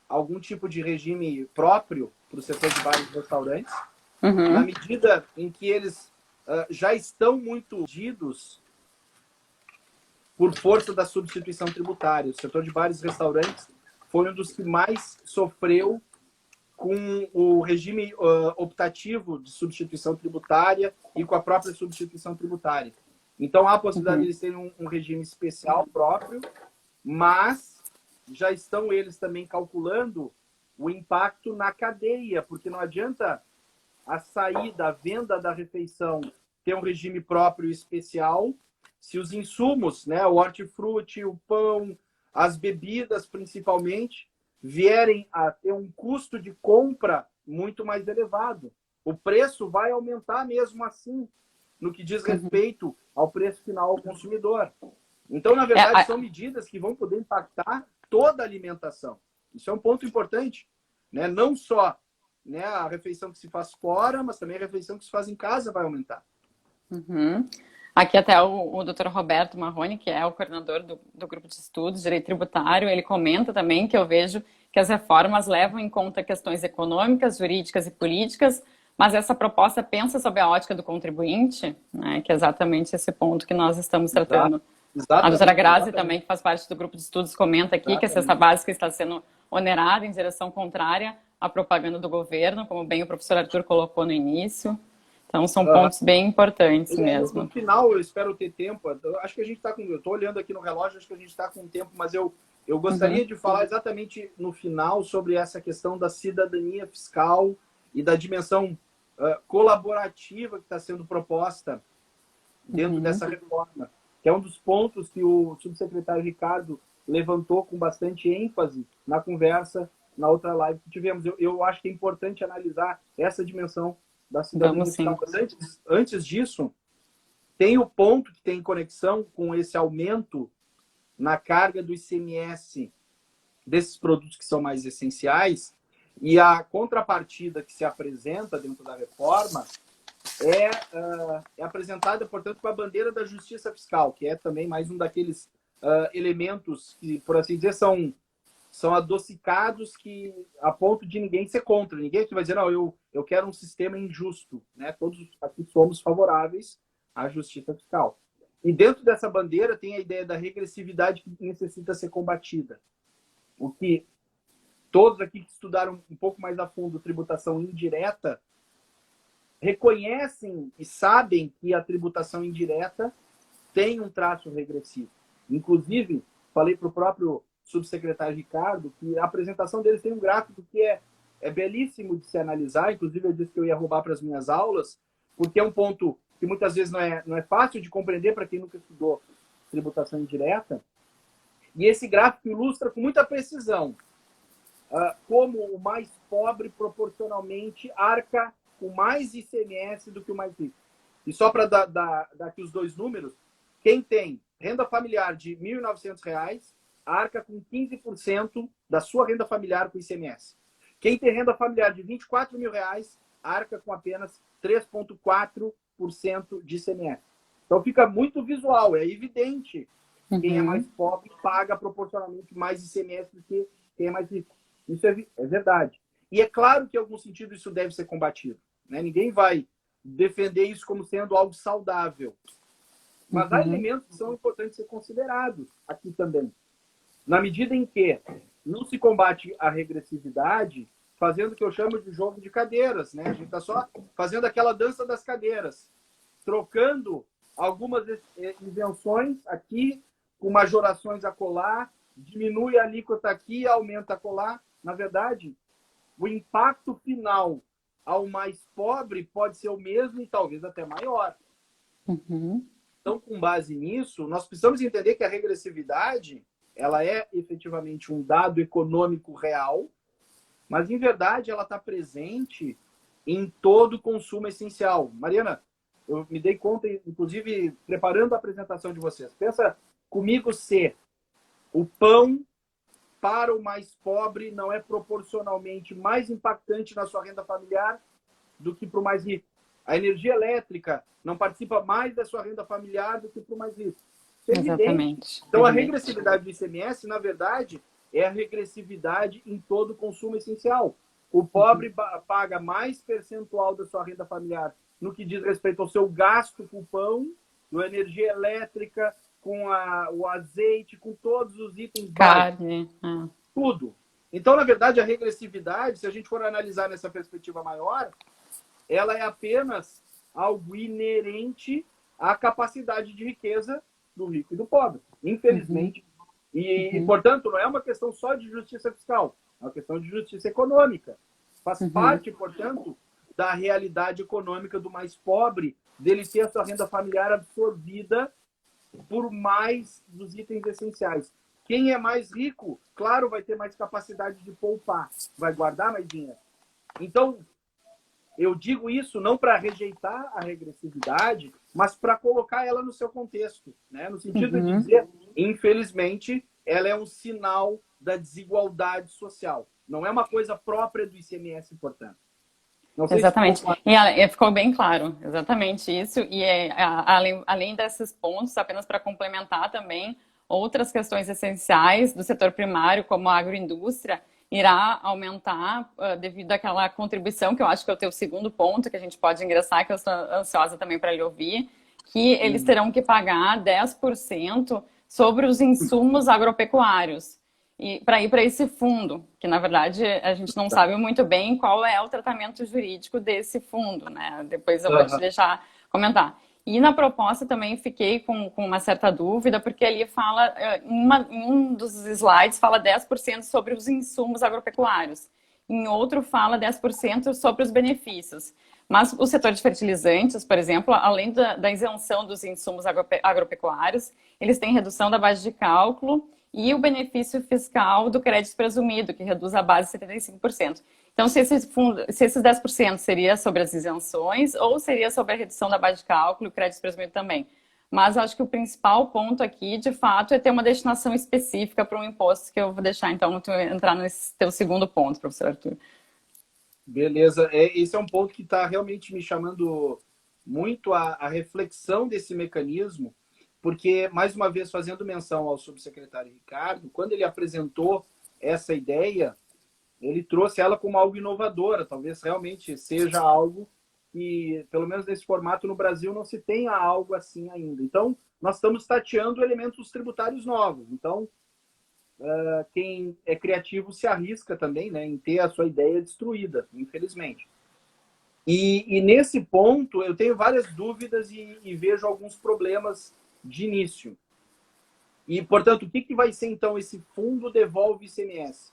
algum tipo de regime próprio para o setor de bares e restaurantes, na medida em que eles já estão muito medidos por força da substituição tributária. O setor de bares e restaurantes foi um dos que mais sofreu com o regime optativo de substituição tributária e com a própria substituição tributária. Então, há a possibilidade de eles terem um regime especial próprio, mas já estão eles também calculando o impacto na cadeia, porque não adianta a saída, a venda da refeição ter um regime próprio e especial, se os insumos, né, o hortifruti, o pão, as bebidas principalmente, vierem a ter um custo de compra muito mais elevado. O preço vai aumentar mesmo assim, no que diz respeito ao preço final ao consumidor. Então, na verdade, são medidas que vão poder impactar toda a alimentação. Isso é um ponto importante, né? Não só, né, a refeição que se faz fora, mas também a refeição que se faz em casa vai aumentar.
Aqui até o Dr. Roberto Marrone, que é o coordenador do Grupo de Estudos de Direito Tributário, ele comenta também que eu vejo que as reformas levam em conta questões econômicas, jurídicas e políticas, mas essa proposta pensa sob a ótica do contribuinte, né, que é exatamente esse ponto que nós estamos tratando. A doutora Grazi também, que faz parte do grupo de estudos, comenta aqui que a cesta básica está sendo onerada em direção contrária à propaganda do governo, como bem o professor Arthur colocou no início. Então, são pontos bem importantes mesmo.
No final, eu espero ter tempo. Acho que a gente está com... Eu estou olhando aqui no relógio, acho que a gente está com tempo, mas eu gostaria de falar exatamente no final sobre essa questão da cidadania fiscal e da dimensão colaborativa que está sendo proposta dentro dessa reforma, que é um dos pontos que o subsecretário Ricardo levantou com bastante ênfase na conversa, na outra live que tivemos. Eu acho que é importante analisar essa dimensão da cidadania fiscal. Antes disso, tem o ponto que tem conexão com esse aumento na carga do ICMS desses produtos que são mais essenciais, e a contrapartida que se apresenta dentro da reforma é apresentada, portanto, com a bandeira da justiça fiscal, que é também mais um daqueles elementos que, por assim dizer, são adocicados que, a ponto de ninguém ser contra. Ninguém aqui vai dizer, não, eu quero um sistema injusto. Né? Todos aqui somos favoráveis à justiça fiscal. E dentro dessa bandeira tem a ideia da regressividade que necessita ser combatida. O que todos aqui que estudaram um pouco mais a fundo tributação indireta reconhecem e sabem que a tributação indireta tem um traço regressivo. Inclusive, falei para o próprio subsecretário Ricardo que a apresentação deles tem um gráfico que é belíssimo de se analisar. Inclusive, eu disse que eu ia roubar para as minhas aulas, porque é um ponto que muitas vezes não é fácil de compreender para quem nunca estudou tributação indireta. E esse gráfico ilustra com muita precisão como o mais pobre proporcionalmente arca com mais ICMS do que o mais rico. E só para dar aqui os dois números, quem tem renda familiar de R$ 1.900 arca com 15% da sua renda familiar com ICMS. Quem tem renda familiar de R$ 24 mil arca com apenas 3,4% de ICMS. Então fica muito visual, é evidente. Quem é mais pobre paga proporcionalmente mais ICMS do que quem é mais rico. Isso é verdade. E é claro que, em algum sentido, isso deve ser combatido. Né? Ninguém vai defender isso como sendo algo saudável. Mas há elementos que são importantes ser considerados aqui também. Na medida em que não se combate a regressividade fazendo o que eu chamo de jogo de cadeiras, né? A gente está só fazendo aquela dança das cadeiras, trocando algumas isenções aqui, com majorações acolá, diminui a alíquota aqui, aumenta acolá. Na verdade, o impacto final ao mais pobre pode ser o mesmo e talvez até maior. Então, com base nisso, nós precisamos entender que a regressividade ela é efetivamente um dado econômico real, mas, em verdade, ela está presente em todo o consumo essencial. Mariana, eu me dei conta, inclusive, preparando a apresentação de vocês. Pensa comigo se o pão para o mais pobre não é proporcionalmente mais impactante na sua renda familiar do que para o mais rico. A energia elétrica não participa mais da sua renda familiar do que para o mais rico. Isso é evidente. Então, a regressividade do ICMS, na verdade, é a regressividade em todo o consumo essencial. O pobre paga mais percentual da sua renda familiar no que diz respeito ao seu gasto com o pão, com a energia elétrica, com o azeite, com todos os itens
carne,
tudo. Então, na verdade, a regressividade, se a gente for analisar nessa perspectiva maior, ela é apenas algo inerente à capacidade de riqueza do rico e do pobre. Infelizmente, E, portanto, não é uma questão só de justiça fiscal, é uma questão de justiça econômica. Faz parte, portanto, da realidade econômica do mais pobre, dele ter a sua renda familiar absorvida por mais dos itens essenciais. Quem é mais rico, claro, vai ter mais capacidade de poupar, vai guardar mais dinheiro. Então, eu digo isso não para rejeitar a regressividade, mas para colocar ela no seu contexto, né? No sentido de dizer, infelizmente, ela é um sinal da desigualdade social. Não é uma coisa própria do ICMS, portanto. Não sei
Exatamente.
Se
E ficou bem claro, exatamente isso. E além desses pontos, apenas para complementar também, outras questões essenciais do setor primário, como a agroindústria, irá aumentar devido àquela contribuição, que eu acho que é o teu segundo ponto, que a gente pode ingressar, que eu estou ansiosa também para lhe ouvir, que eles terão que pagar 10% sobre os insumos agropecuários e para ir para esse fundo, que na verdade a gente não sabe muito bem qual é o tratamento jurídico desse fundo, né? Depois eu vou te deixar comentar. E na proposta também fiquei com uma certa dúvida, porque ali fala, em um dos slides fala 10% sobre os insumos agropecuários, em outro fala 10% sobre os benefícios. Mas o setor de fertilizantes, por exemplo, além da isenção dos insumos agropecuários, eles têm redução da base de cálculo e o benefício fiscal do crédito presumido, que reduz a base 75%. Então, se esses 10% seria sobre as isenções ou seria sobre a redução da base de cálculo e o crédito presumido também. Mas acho que o principal ponto aqui, de fato, é ter uma destinação específica para um imposto, que eu vou deixar, então, entrar nesse teu segundo ponto, professor Arthur.
Beleza. Esse é um ponto que está realmente me chamando muito a reflexão desse mecanismo, porque, mais uma vez, fazendo menção ao subsecretário Ricardo, quando ele apresentou essa ideia, ele trouxe ela como algo inovadora, talvez realmente seja algo que, pelo menos nesse formato no Brasil, não se tenha algo assim ainda. Então, nós estamos tateando elementos tributários novos. Então, quem é criativo se arrisca também, né, em ter a sua ideia destruída, infelizmente. E nesse ponto, eu tenho várias dúvidas e vejo alguns problemas de início. E, portanto, o que vai ser, então, esse fundo devolve ICMS?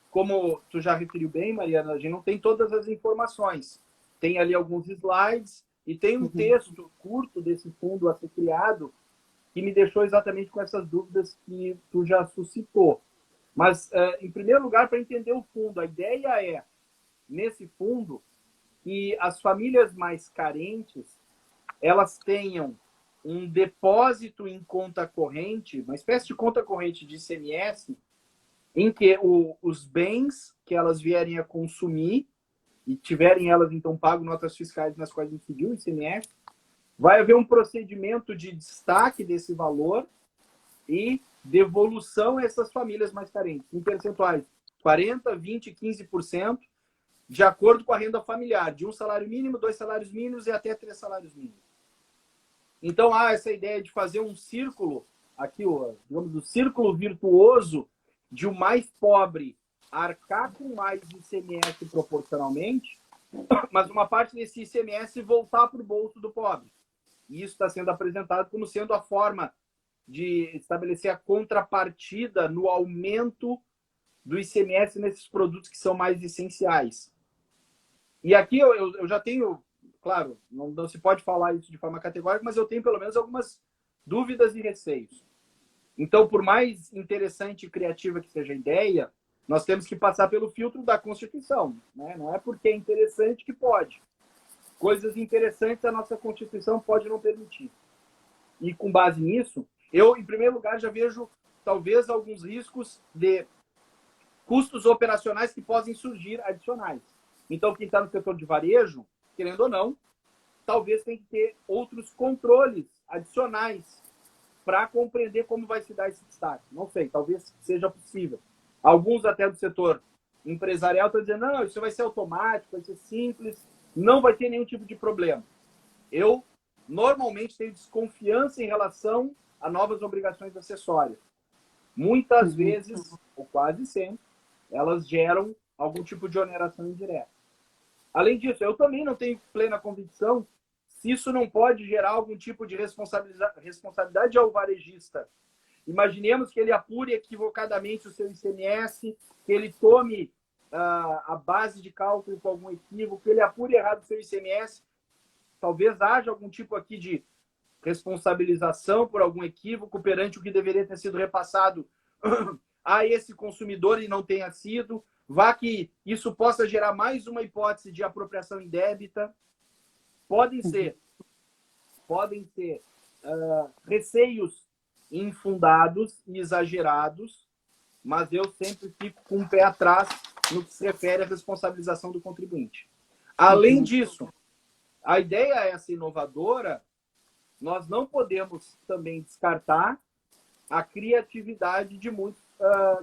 Como tu já referiu bem, Mariana, a gente não tem todas as informações. Tem ali alguns slides e tem um texto curto desse fundo a ser criado que me deixou exatamente com essas dúvidas que tu já suscitou. Mas, em primeiro lugar, para entender o fundo, a ideia é, nesse fundo, que as famílias mais carentes elas tenham um depósito em conta corrente, uma espécie de conta corrente de ICMS, em que os bens que elas vierem a consumir e tiverem elas, então, pago notas fiscais nas quais incidiu o ICMS, vai haver um procedimento de destaque desse valor e devolução a essas famílias mais carentes, em percentuais 40%, 20%, 15%, de acordo com a renda familiar, de 1 salário mínimo, 2 salários mínimos e até 3 salários mínimos. Então, há essa ideia de fazer um círculo, aqui, digamos, o círculo virtuoso de o mais pobre arcar com mais ICMS proporcionalmente, mas uma parte desse ICMS voltar para o bolso do pobre. E isso está sendo apresentado como sendo a forma de estabelecer a contrapartida no aumento do ICMS nesses produtos que são mais essenciais. E aqui eu já tenho, claro, não se pode falar isso de forma categórica, mas eu tenho pelo menos algumas dúvidas e receios. Então, por mais interessante e criativa que seja a ideia, nós temos que passar pelo filtro da Constituição, né? Não é porque é interessante que pode. Coisas interessantes a nossa Constituição pode não permitir. E com base nisso, eu, em primeiro lugar, já vejo talvez alguns riscos de custos operacionais que podem surgir adicionais. Então, quem está no setor de varejo, querendo ou não, talvez tenha que ter outros controles adicionais para compreender como vai se dar esse destaque. Não sei, talvez seja possível. Alguns até do setor empresarial estão dizendo, não, isso vai ser automático, vai ser simples, não vai ter nenhum tipo de problema. Eu, normalmente, tenho desconfiança em relação a novas obrigações acessórias. Muitas vezes, ou quase sempre, elas geram algum tipo de oneração indireta. Além disso, eu também não tenho plena convicção se isso não pode gerar algum tipo de responsabilidade ao varejista. Imaginemos que ele apure equivocadamente o seu ICMS, que ele tome a base de cálculo com algum equívoco, que ele apure errado o seu ICMS. Talvez haja algum tipo aqui de responsabilização por algum equívoco perante o que deveria ter sido repassado a esse consumidor e não tenha sido. Vá que isso possa gerar mais uma hipótese de apropriação indébita. Podem ser receios infundados e exagerados, mas eu sempre fico com o pé atrás no que se refere à responsabilização do contribuinte. Além disso, a ideia essa inovadora, nós não podemos também descartar a criatividade de muitos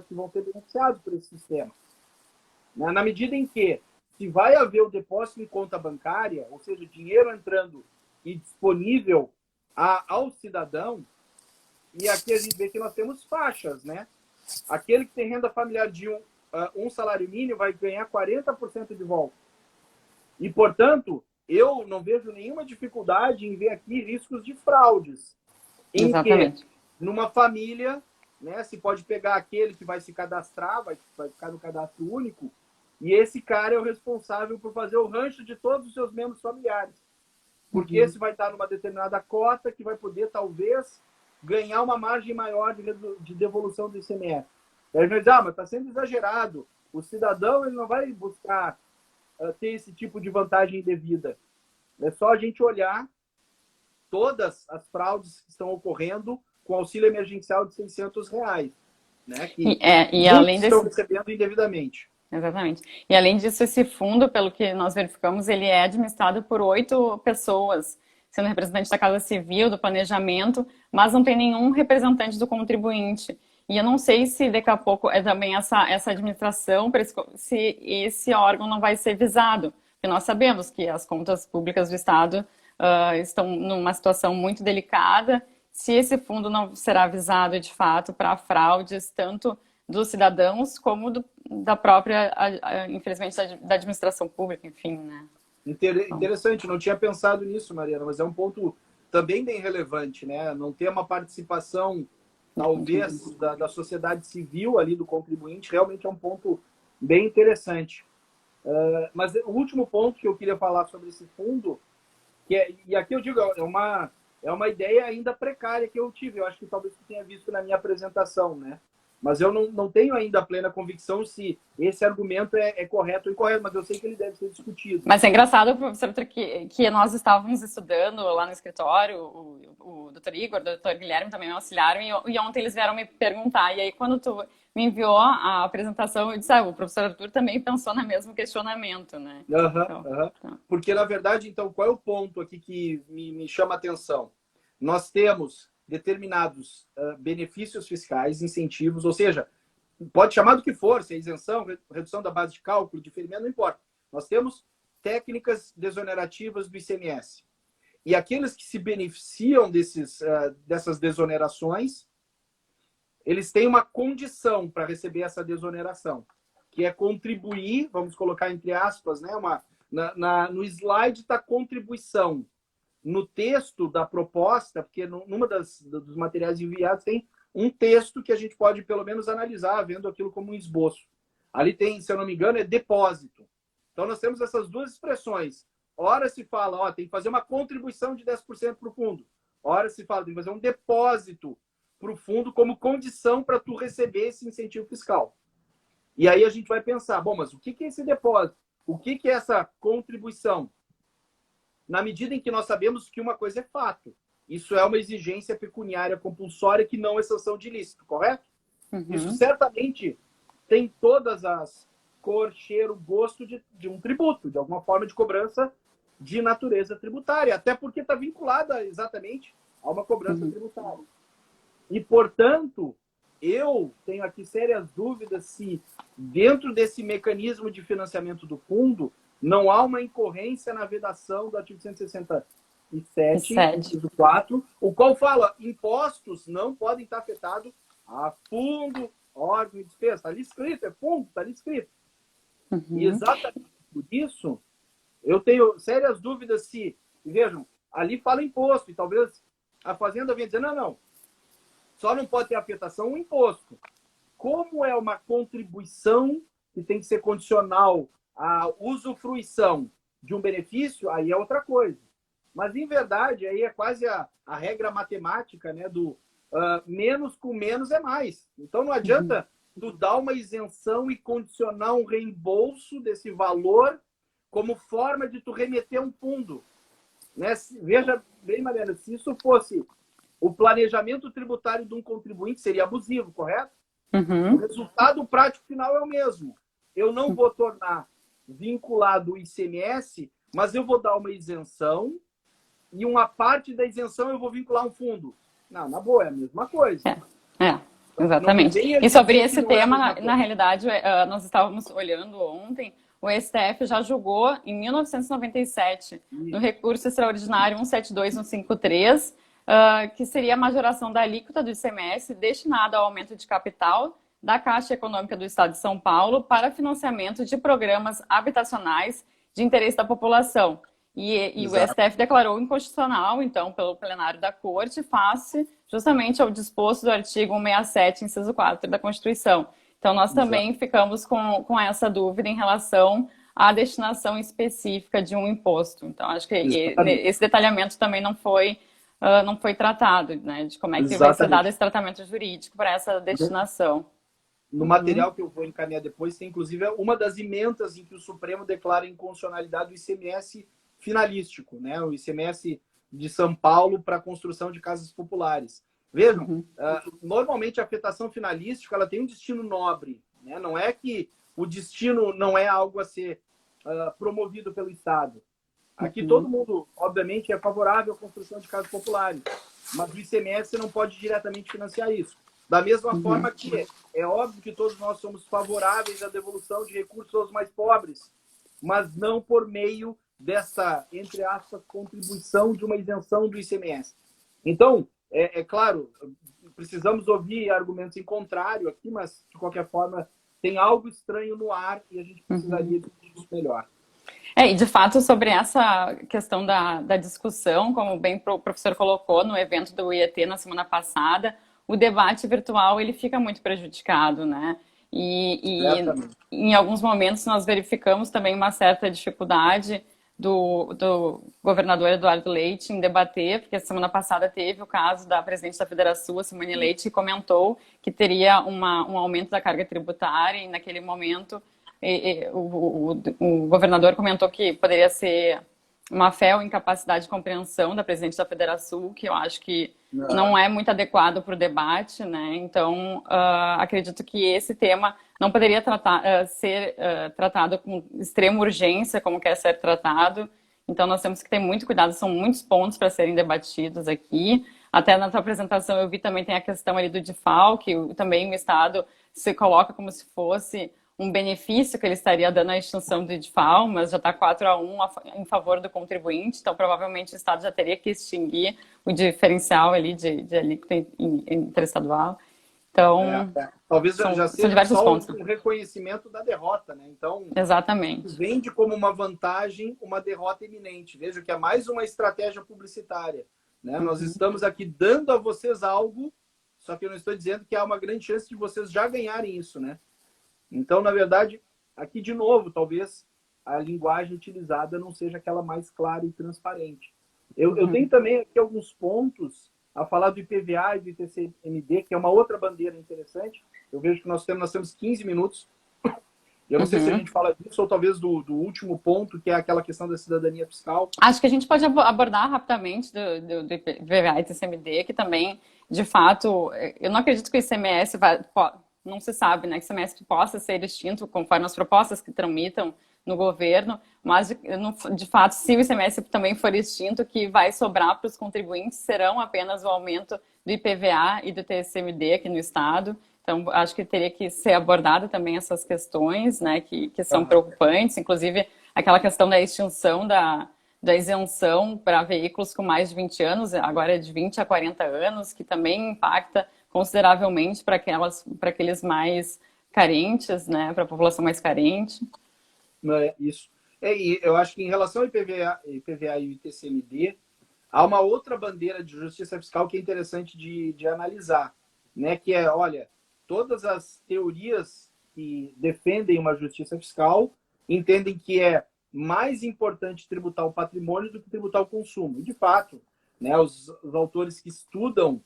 que vão ser beneficiados por esse sistema. Na medida em que, se vai haver o depósito em conta bancária, ou seja, dinheiro entrando e disponível ao cidadão, e aqui a gente vê que nós temos faixas, né? Aquele que tem renda familiar de um salário mínimo vai ganhar 40% de volta. E, portanto, eu não vejo nenhuma dificuldade em ver aqui riscos de fraudes.
Exatamente.
Em que, numa família, né, se pode pegar aquele que vai se cadastrar, vai ficar no cadastro único, e esse cara é o responsável por fazer o rancho de todos os seus membros familiares. Porque esse vai estar numa determinada cota que vai poder, talvez, ganhar uma margem maior de devolução do ICMS. E aí a gente diz, mas está sendo exagerado. O cidadão ele não vai buscar ter esse tipo de vantagem indevida. É só a gente olhar todas as fraudes que estão ocorrendo com auxílio emergencial de R$600, né? Que
e além
estão recebendo indevidamente.
Exatamente. E além disso, esse fundo, pelo que nós verificamos, ele é administrado por 8 pessoas, sendo representante da Casa Civil, do Planejamento, mas não tem nenhum representante do contribuinte. E eu não sei se daqui a pouco é também essa administração, se esse órgão não vai ser visado. Porque nós sabemos que as contas públicas do Estado estão numa situação muito delicada. Se esse fundo não será visado de fato para fraudes, tanto dos cidadãos como da própria, infelizmente, da administração pública, enfim, né?
Interessante, não tinha pensado nisso, Mariana, mas é um ponto também bem relevante, né? Não ter uma participação, talvez, da sociedade civil ali, do contribuinte, realmente é um ponto bem interessante. Mas o último ponto que eu queria falar sobre esse fundo, e aqui eu digo, é uma ideia ainda precária que eu tive, eu acho que talvez você tenha visto na minha apresentação, né? Mas eu não tenho ainda a plena convicção se esse argumento é correto ou incorreto, mas eu sei que ele deve ser discutido.
Mas é engraçado, professor, que nós estávamos estudando lá no escritório, o doutor Igor, o doutor Guilherme também me auxiliaram, e ontem eles vieram me perguntar. E aí, quando tu me enviou a apresentação, eu disse, o professor Arthur também pensou no mesmo questionamento, né?
Porque, na verdade, então, qual é o ponto aqui que me chama a atenção? Nós temos determinados benefícios fiscais, incentivos, ou seja, pode chamar do que for, se é isenção, redução da base de cálculo, diferimento, não importa. Nós temos técnicas desonerativas do ICMS. E aqueles que se beneficiam dessas desonerações, eles têm uma condição para receber essa desoneração, que é contribuir, vamos colocar entre aspas, né, no slide está contribuição. No texto da proposta, porque numa dos materiais enviados tem um texto que a gente pode pelo menos analisar, vendo aquilo como um esboço. Ali tem, se eu não me engano, é depósito. Então nós temos essas duas expressões. Ora se fala, ó, tem que fazer uma contribuição de 10% para o fundo. Ora se fala, tem que fazer um depósito para o fundo como condição para tu receber esse incentivo fiscal. E aí a gente vai pensar, bom, mas o que é esse depósito? O que é essa contribuição? Na medida em que nós sabemos que uma coisa é fato. Isso é uma exigência pecuniária compulsória que não é sanção de ilícito, correto?
Uhum.
Isso certamente tem todas as cor, cheiro, gosto de um tributo, de alguma forma de cobrança de natureza tributária, até porque está vinculada exatamente a uma cobrança tributária. E, portanto, eu tenho aqui sérias dúvidas se, dentro desse mecanismo de financiamento do fundo, não há uma incorrência na vedação do artigo 167, inciso 4, o qual fala impostos não podem estar afetados a fundo, órgão e despesa. Está ali escrito, é fundo, está ali escrito. E exatamente por isso, eu tenho sérias dúvidas se, vejam, ali fala imposto, e talvez a Fazenda venha dizer, não, só não pode ter afetação o imposto. Como é uma contribuição que tem que ser condicional à usufruição de um benefício, aí é outra coisa. Mas, em verdade, aí é quase a regra matemática, né, do menos com menos é mais. Então, não adianta tu dar uma isenção e condicionar um reembolso desse valor como forma de tu remeter um fundo. Né? Veja bem, Mariana, se isso fosse o planejamento tributário de um contribuinte, seria abusivo, correto? O resultado prático final é o mesmo. Eu não vou tornar vinculado o ICMS, mas eu vou dar uma isenção e uma parte da isenção eu vou vincular um fundo. Não, na boa, é a mesma coisa.
Exatamente. E sobre esse tema, na realidade, nós estávamos olhando ontem, o STF já julgou em 1997, no recurso extraordinário 172153, que seria a majoração da alíquota do ICMS destinada ao aumento de capital da Caixa Econômica do Estado de São Paulo para financiamento de programas habitacionais de interesse da população. E o STF declarou inconstitucional, então, pelo plenário da Corte, face justamente ao disposto do artigo 167, inciso 4 da Constituição. Então, nós também ficamos com essa dúvida em relação à destinação específica de um imposto. Então, acho que esse detalhamento também não foi tratado, né, de como é que vai ser dado esse tratamento jurídico para essa destinação.
No material que eu vou encaminhar depois, tem inclusive uma das emendas em que o Supremo declara inconstitucionalidade do ICMS finalístico, né? O ICMS de São Paulo para a construção de casas populares. Vejam, normalmente a afetação finalística ela tem um destino nobre, né? Não é que o destino não é algo a ser promovido pelo Estado. Aqui todo mundo, obviamente, é favorável à construção de casas populares, mas o ICMS não pode diretamente financiar isso. Da mesma forma que é óbvio que todos nós somos favoráveis à devolução de recursos aos mais pobres, mas não por meio dessa, entre aspas, contribuição de uma isenção do ICMS. Então, é claro, precisamos ouvir argumentos em contrário aqui, mas, de qualquer forma, tem algo estranho no ar e a gente precisaria discutir isso melhor.
E de fato, sobre essa questão da discussão, como bem o professor colocou no evento do IET na semana passada, o debate virtual ele fica muito prejudicado, né? E em alguns momentos nós verificamos também uma certa dificuldade do governador Eduardo Leite em debater, porque a semana passada teve o caso da presidente da Federação, Simone Leite, que comentou que teria um aumento da carga tributária e naquele momento o governador comentou que poderia ser uma fé ou incapacidade de compreensão da presidente da Federação, que eu acho que não é muito adequado para o debate, né? Então, acredito que esse tema não poderia ser tratado com extrema urgência, como quer ser tratado. Então, nós temos que ter muito cuidado, são muitos pontos para serem debatidos aqui. Até na tua apresentação eu vi também tem a questão ali do DIFAL, que também o Estado se coloca como se fosse um benefício que ele estaria dando à extinção do edital, mas já está 4-1 em favor do contribuinte, então provavelmente o Estado já teria que extinguir o diferencial ali de alíquota interestadual. Então,
talvez já
são
seja
diversos
só
pontos.
um reconhecimento da derrota, né? Então,
Exatamente.
vende como uma vantagem uma derrota iminente. Veja que é mais uma estratégia publicitária, né? Nós estamos aqui dando a vocês algo, só que eu não estou dizendo que há uma grande chance de vocês já ganharem isso, né? Então, na verdade, aqui de novo, talvez a linguagem utilizada não seja aquela mais clara e transparente. Eu tenho também aqui alguns pontos a falar do IPVA e do ITCMD, que é uma outra bandeira interessante. Eu vejo que nós temos 15 minutos. Eu não sei se a gente fala disso ou talvez do último ponto, que é aquela questão da cidadania fiscal.
Acho que a gente pode abordar rapidamente do IPVA e ITCMD, que também, de fato, eu não acredito que o ICMS não se sabe, né, que o ICMS possa ser extinto conforme as propostas que tramitam no governo, mas de fato, se o ICMS também for extinto, o que vai sobrar para os contribuintes serão apenas o aumento do IPVA e do TCMD aqui no estado. Então, acho que teria que ser abordada também essas questões, né, que são preocupantes, inclusive aquela questão da extinção da isenção para veículos com mais de 20 anos, agora é de 20 a 40 anos, que também impacta consideravelmente para aqueles mais carentes, né, para a população mais carente.
Não é isso. E eu acho que em relação ao IPVA e o ITCMD, há uma outra bandeira de justiça fiscal que é interessante de analisar, né? Que é, olha, todas as teorias que defendem uma justiça fiscal entendem que é mais importante tributar o patrimônio do que tributar o consumo. E, de fato, né, os autores que estudam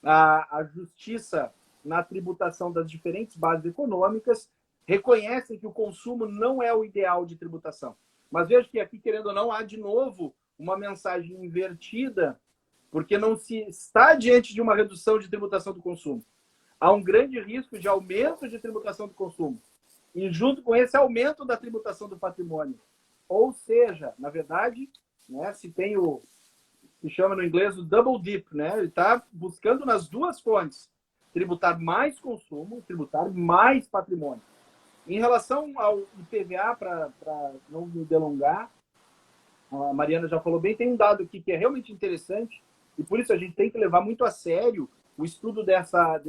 a justiça na tributação das diferentes bases econômicas reconhecem que o consumo não é o ideal de tributação. Mas veja que aqui, querendo ou não, há de novo uma mensagem invertida, porque não se está diante de uma redução de tributação do consumo. Há um grande risco de aumento de tributação do consumo. E junto com esse aumento da tributação do patrimônio. Ou seja, na verdade, né, se chama no inglês o double dip, né? Ele está buscando nas duas fontes tributar mais consumo, tributar mais patrimônio. Em relação ao IPVA, para não me delongar, a Mariana já falou bem, tem um dado aqui que é realmente interessante, e por isso a gente tem que levar muito a sério o estudo dessa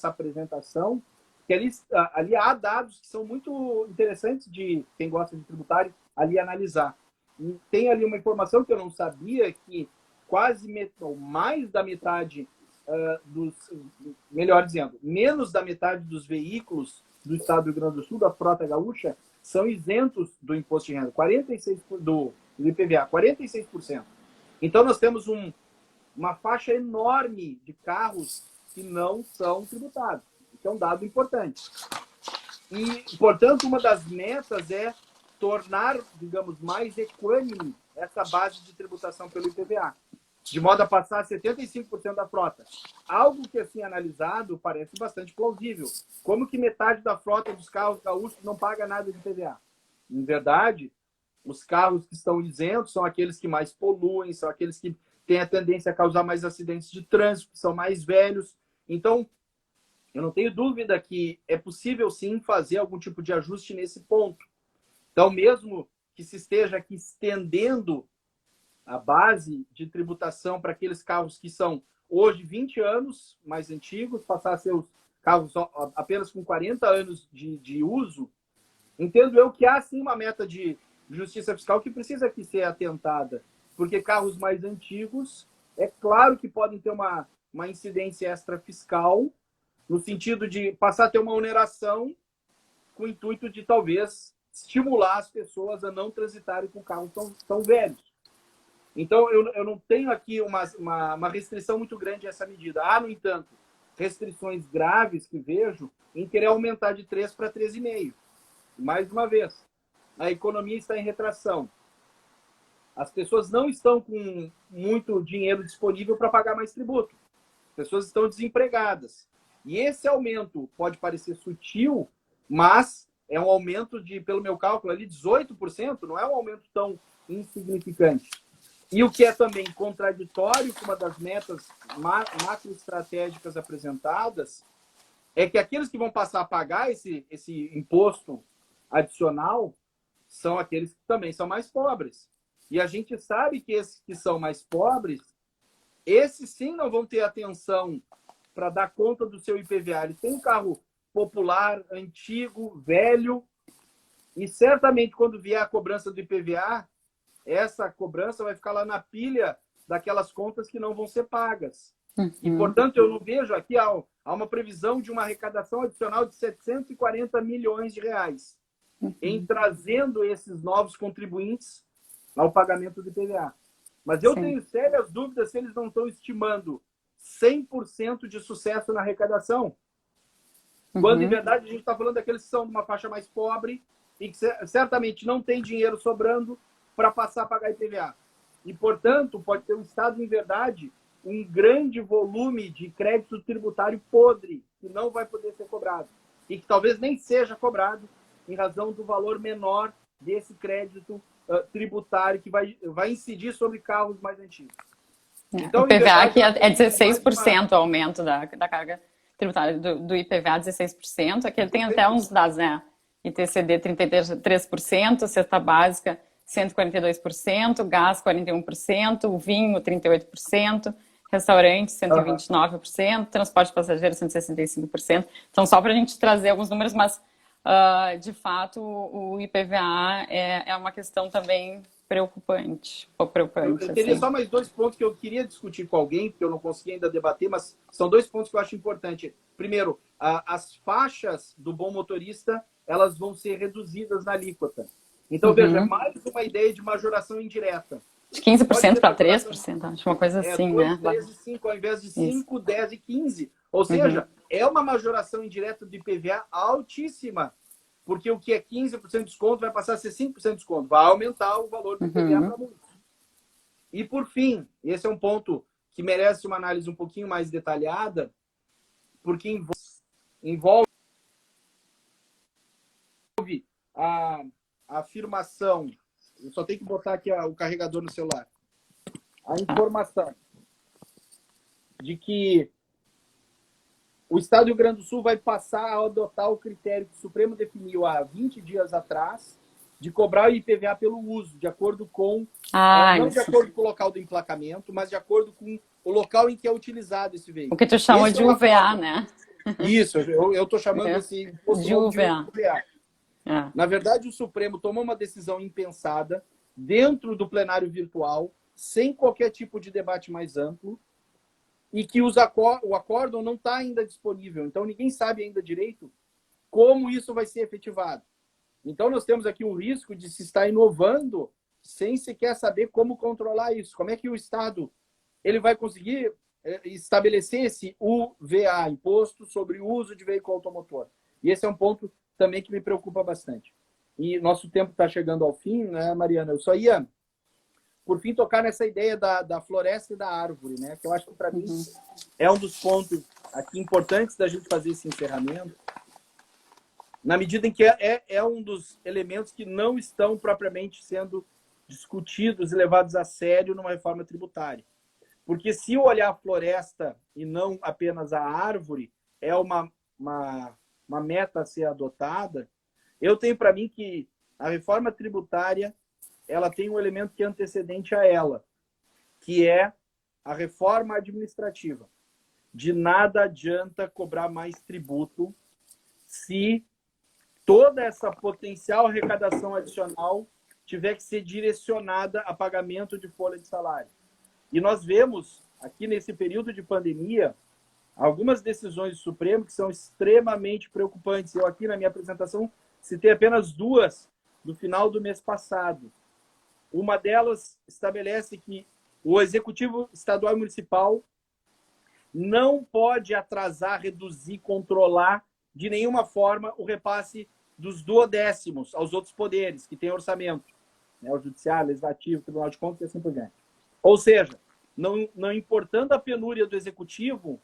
apresentação, que ali há dados que são muito interessantes de quem gosta de tributário ali analisar. E tem ali uma informação que eu não sabia, que ou mais da metade melhor dizendo, menos da metade dos veículos do estado do Rio Grande do Sul, da frota gaúcha, são isentos do imposto de renda, 46% do IPVA, 46%. Então, nós temos uma faixa enorme de carros que não são tributados. Isso é um dado importante. E, portanto, uma das metas é tornar, digamos, mais equânime essa base de tributação pelo IPVA, de modo a passar a 75% da frota. Algo que, assim, analisado, parece bastante plausível. Como que metade da frota dos carros gaúchos não paga nada de IPVA? Em verdade, os carros que estão isentos são aqueles que mais poluem, são aqueles que têm a tendência a causar mais acidentes de trânsito, que são mais velhos. Então, eu não tenho dúvida que é possível, sim, fazer algum tipo de ajuste nesse ponto. Então, mesmo que se esteja aqui estendendo a base de tributação para aqueles carros que são hoje 20 anos mais antigos, passar a ser os carros apenas com 40 anos de uso, entendo eu que há sim uma meta de justiça fiscal que precisa aqui ser atentada, porque carros mais antigos, é claro que podem ter uma incidência extra fiscal, no sentido de passar a ter uma oneração com o intuito de talvez estimular as pessoas a não transitarem com carros tão velhos. Então, eu não tenho aqui uma restrição muito grande a essa medida. Há, no entanto, restrições graves que vejo em querer aumentar de 3 para 3,5. Mais uma vez, a economia está em retração. As pessoas não estão com muito dinheiro disponível para pagar mais tributo. As pessoas estão desempregadas. E esse aumento pode parecer sutil, mas é um aumento de, pelo meu cálculo, ali 18%, não é um aumento tão insignificante. E o que é também contraditório com uma das metas macroestratégicas apresentadas é que aqueles que vão passar a pagar esse imposto adicional são aqueles que também são mais pobres. E a gente sabe que esses que são mais pobres, esses sim não vão ter atenção para dar conta do seu IPVA. Eles têm um carro popular, antigo, velho, e certamente quando vier a cobrança do IPVA, essa cobrança vai ficar lá na pilha daquelas contas que não vão ser pagas. E, portanto, eu não vejo aqui, há uma previsão de uma arrecadação adicional de 740 milhões de reais em trazendo esses novos contribuintes ao pagamento do IPVA. Mas eu tenho sérias dúvidas se eles não estão estimando 100% de sucesso na arrecadação, quando, em verdade, a gente está falando daqueles que são de uma faixa mais pobre e que certamente não tem dinheiro sobrando para passar a pagar IPVA. E, portanto, pode ter um Estado, em verdade, um grande volume de crédito tributário podre, que não vai poder ser cobrado. E que talvez nem seja cobrado em razão do valor menor desse crédito tributário que vai incidir sobre carros mais antigos.
Então, o IPVA aqui é 16% o aumento da carga tributária do IPVA, 16%. Aqui ele tem até uns dados, né? ITCD 33%, cesta básica 142%, gás 41%, o vinho 38%, restaurante 129%, transporte passageiro 165%. Então, só para a gente trazer alguns números, mas de fato o IPVA é uma questão também preocupante.
Eu teria
assim.
só mais 2 pontos que eu queria discutir com alguém, porque eu não consegui ainda debater, mas são 2 pontos que eu acho importantes. Primeiro, as faixas do bom motorista, elas vão ser reduzidas na alíquota. Então, veja, mais uma ideia de majoração indireta.
De 15% para 3%, acho uma coisa assim,
2,
né?
3 e 5, ao invés de 5, 10 e 15. Ou seja, é uma majoração indireta do IPVA altíssima, porque o que é 15% de desconto vai passar a ser 5% de desconto. Vai aumentar o valor do IPVA para muitos. E, por fim, esse é um ponto que merece uma análise um pouquinho mais detalhada, porque envolve a afirmação, eu só tenho que botar aqui o carregador no celular, a informação de que o Estado do Rio Grande do Sul vai passar a adotar o critério que o Supremo definiu há 20 dias atrás, de cobrar o IPVA pelo uso, de acordo com, não de acordo com o local do emplacamento, mas de acordo com o local em que é utilizado esse veículo.
O que tu chama de UVA, né?
Isso, eu estou chamando esse imposto
de UVA.
Na verdade, o Supremo tomou uma decisão impensada dentro do plenário virtual, sem qualquer tipo de debate mais amplo, e que o acórdão não está ainda disponível. Então, ninguém sabe ainda direito como isso vai ser efetivado. Então, nós temos aqui um risco de se estar inovando sem sequer saber como controlar isso. Como é que o Estado ele vai conseguir estabelecer esse UVA, Imposto sobre o Uso de Veículo Automotor? E esse é um ponto também que me preocupa bastante. E nosso tempo está chegando ao fim, né, Mariana? Eu só ia, por fim, tocar nessa ideia da floresta e da árvore, né? Que eu acho que, para mim, é um dos pontos aqui importantes da gente fazer esse encerramento, na medida em que é um dos elementos que não estão propriamente sendo discutidos e levados a sério numa reforma tributária. Porque se eu olhar a floresta e não apenas a árvore, é uma meta a ser adotada, eu tenho para mim que a reforma tributária ela tem um elemento que é antecedente a ela, que é a reforma administrativa. De nada adianta cobrar mais tributo se toda essa potencial arrecadação adicional tiver que ser direcionada a pagamento de folha de salário. E nós vemos, aqui nesse período de pandemia, algumas decisões do Supremo que são extremamente preocupantes. Eu aqui na minha apresentação citei apenas 2 do final do mês passado. Uma delas estabelece que o Executivo Estadual e Municipal não pode atrasar, reduzir, controlar de nenhuma forma o repasse dos duodécimos aos outros poderes que têm orçamento, né? O Judiciário, Legislativo, Tribunal de Contas e assim por diante. Ou seja, não importando a penúria do Executivo,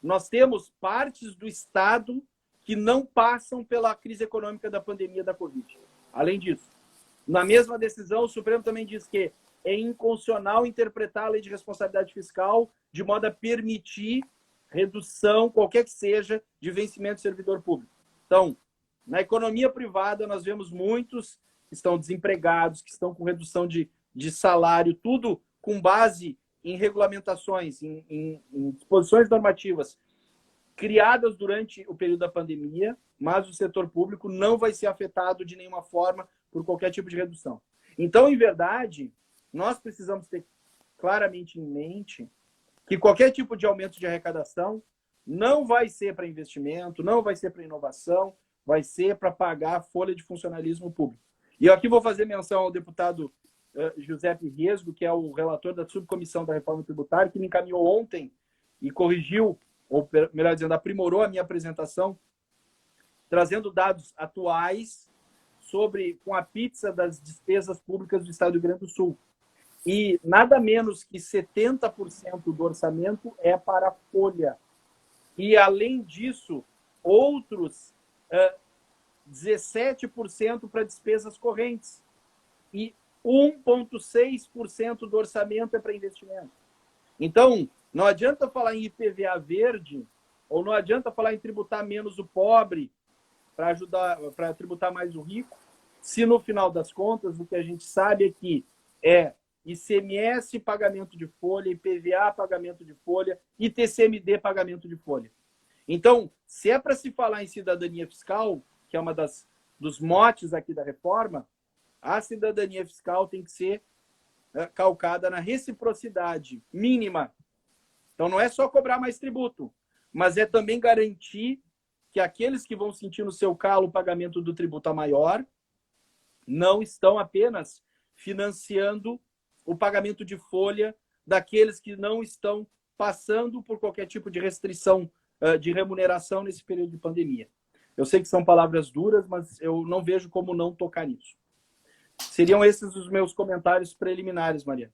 nós temos partes do Estado que não passam pela crise econômica da pandemia da Covid. Além disso, na mesma decisão, o Supremo também diz que é inconstitucional interpretar a lei de responsabilidade fiscal de modo a permitir redução, qualquer que seja, de vencimento de servidor público. Então, na economia privada, nós vemos muitos que estão desempregados, que estão com redução de salário, tudo com base em regulamentações, em disposições normativas criadas durante o período da pandemia, mas o setor público não vai ser afetado de nenhuma forma por qualquer tipo de redução. Então, em verdade, nós precisamos ter claramente em mente que qualquer tipo de aumento de arrecadação não vai ser para investimento, não vai ser para inovação, vai ser para pagar a folha de funcionalismo público. E eu aqui vou fazer menção ao deputado Giuseppe Riesgo, que é o relator da subcomissão da reforma tributária, que me encaminhou ontem e corrigiu, ou melhor dizendo, aprimorou a minha apresentação, trazendo dados atuais com a pizza das despesas públicas do Estado do Rio Grande do Sul. E nada menos que 70% do orçamento é para a folha. E, além disso, outros 17% para despesas correntes. E 1,6% do orçamento é para investimento. Então, não adianta falar em IPVA verde, ou não adianta falar em tributar menos o pobre para tributar mais o rico, se no final das contas o que a gente sabe é que é ICMS pagamento de folha, IPVA pagamento de folha, ITCMD pagamento de folha. Então, se é para se falar em cidadania fiscal, que é uma dos motes aqui da reforma, a cidadania fiscal tem que ser calcada na reciprocidade mínima. Então, não é só cobrar mais tributo, mas é também garantir que aqueles que vão sentir no seu calo o pagamento do tributo a maior não estão apenas financiando o pagamento de folha daqueles que não estão passando por qualquer tipo de restrição de remuneração nesse período de pandemia. Eu sei que são palavras duras, mas eu não vejo como não tocar nisso. Seriam esses os meus comentários preliminares, Maria.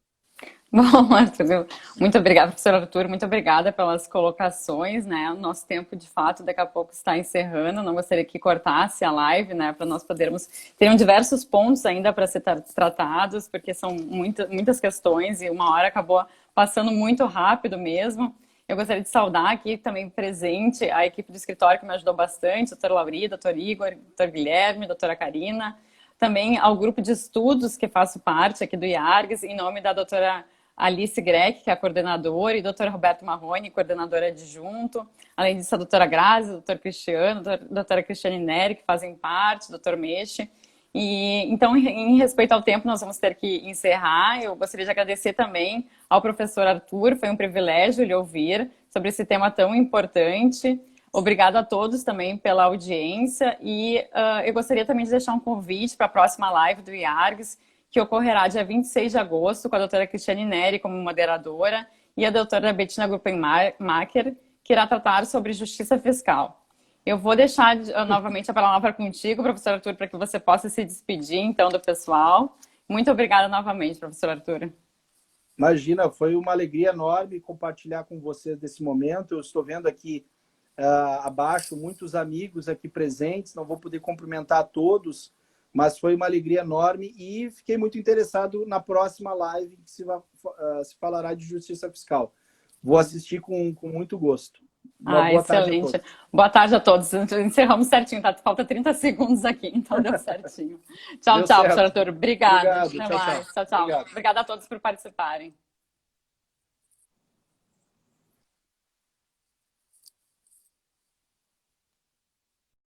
Bom, Arthur, muito obrigada, professor Arthur, muito obrigada pelas colocações, né? O nosso tempo, de fato, daqui a pouco está encerrando. Não gostaria que cortasse a live, né? Para nós podermos... Teriam diversos pontos ainda para ser tratados, porque são muitas questões e uma hora acabou passando muito rápido mesmo. Eu gostaria de saudar aqui também presente a equipe do escritório que me ajudou bastante, doutor Lauri, doutor Igor, doutor Guilherme, doutora Karina, também ao grupo de estudos que faço parte aqui do IARGS, em nome da doutora Alice Greck, que é a coordenadora, e doutor Roberto Marrone, coordenadora adjunto, além disso a doutora Grazi, doutor Cristiano, doutora Cristiane Neri, que fazem parte, doutor Mexe. E, então, em respeito ao tempo, nós vamos ter que encerrar. Eu gostaria de agradecer também ao professor Arthur, foi um privilégio lhe ouvir sobre esse tema tão importante. Obrigado a todos também pela audiência e eu gostaria também de deixar um convite para a próxima live do IARGS, que ocorrerá dia 26 de agosto, com a doutora Cristiane Neri como moderadora e a doutora Bettina Gruppenmacher, que irá tratar sobre justiça fiscal. Eu vou deixar novamente a palavra contigo, professor Arthur, para que você possa se despedir, então, do pessoal. Muito obrigada novamente, professor Arthur.
Imagina, foi uma alegria enorme compartilhar com vocês desse momento. Eu estou vendo aqui abaixo muitos amigos aqui presentes, não vou poder cumprimentar a todos, mas foi uma alegria enorme e fiquei muito interessado na próxima live que se falará de justiça fiscal. Vou assistir com muito gosto. Boa
excelente.
Tarde a todos.
Boa tarde a todos. Encerramos certinho, tá? Falta 30 segundos aqui, então deu certinho. Tchau,
Deu
tchau,
certo.
professor Arthur. Obrigada.
Obrigado.
Até mais. Tchau, tchau.
Obrigado.
Obrigada a todos por participarem.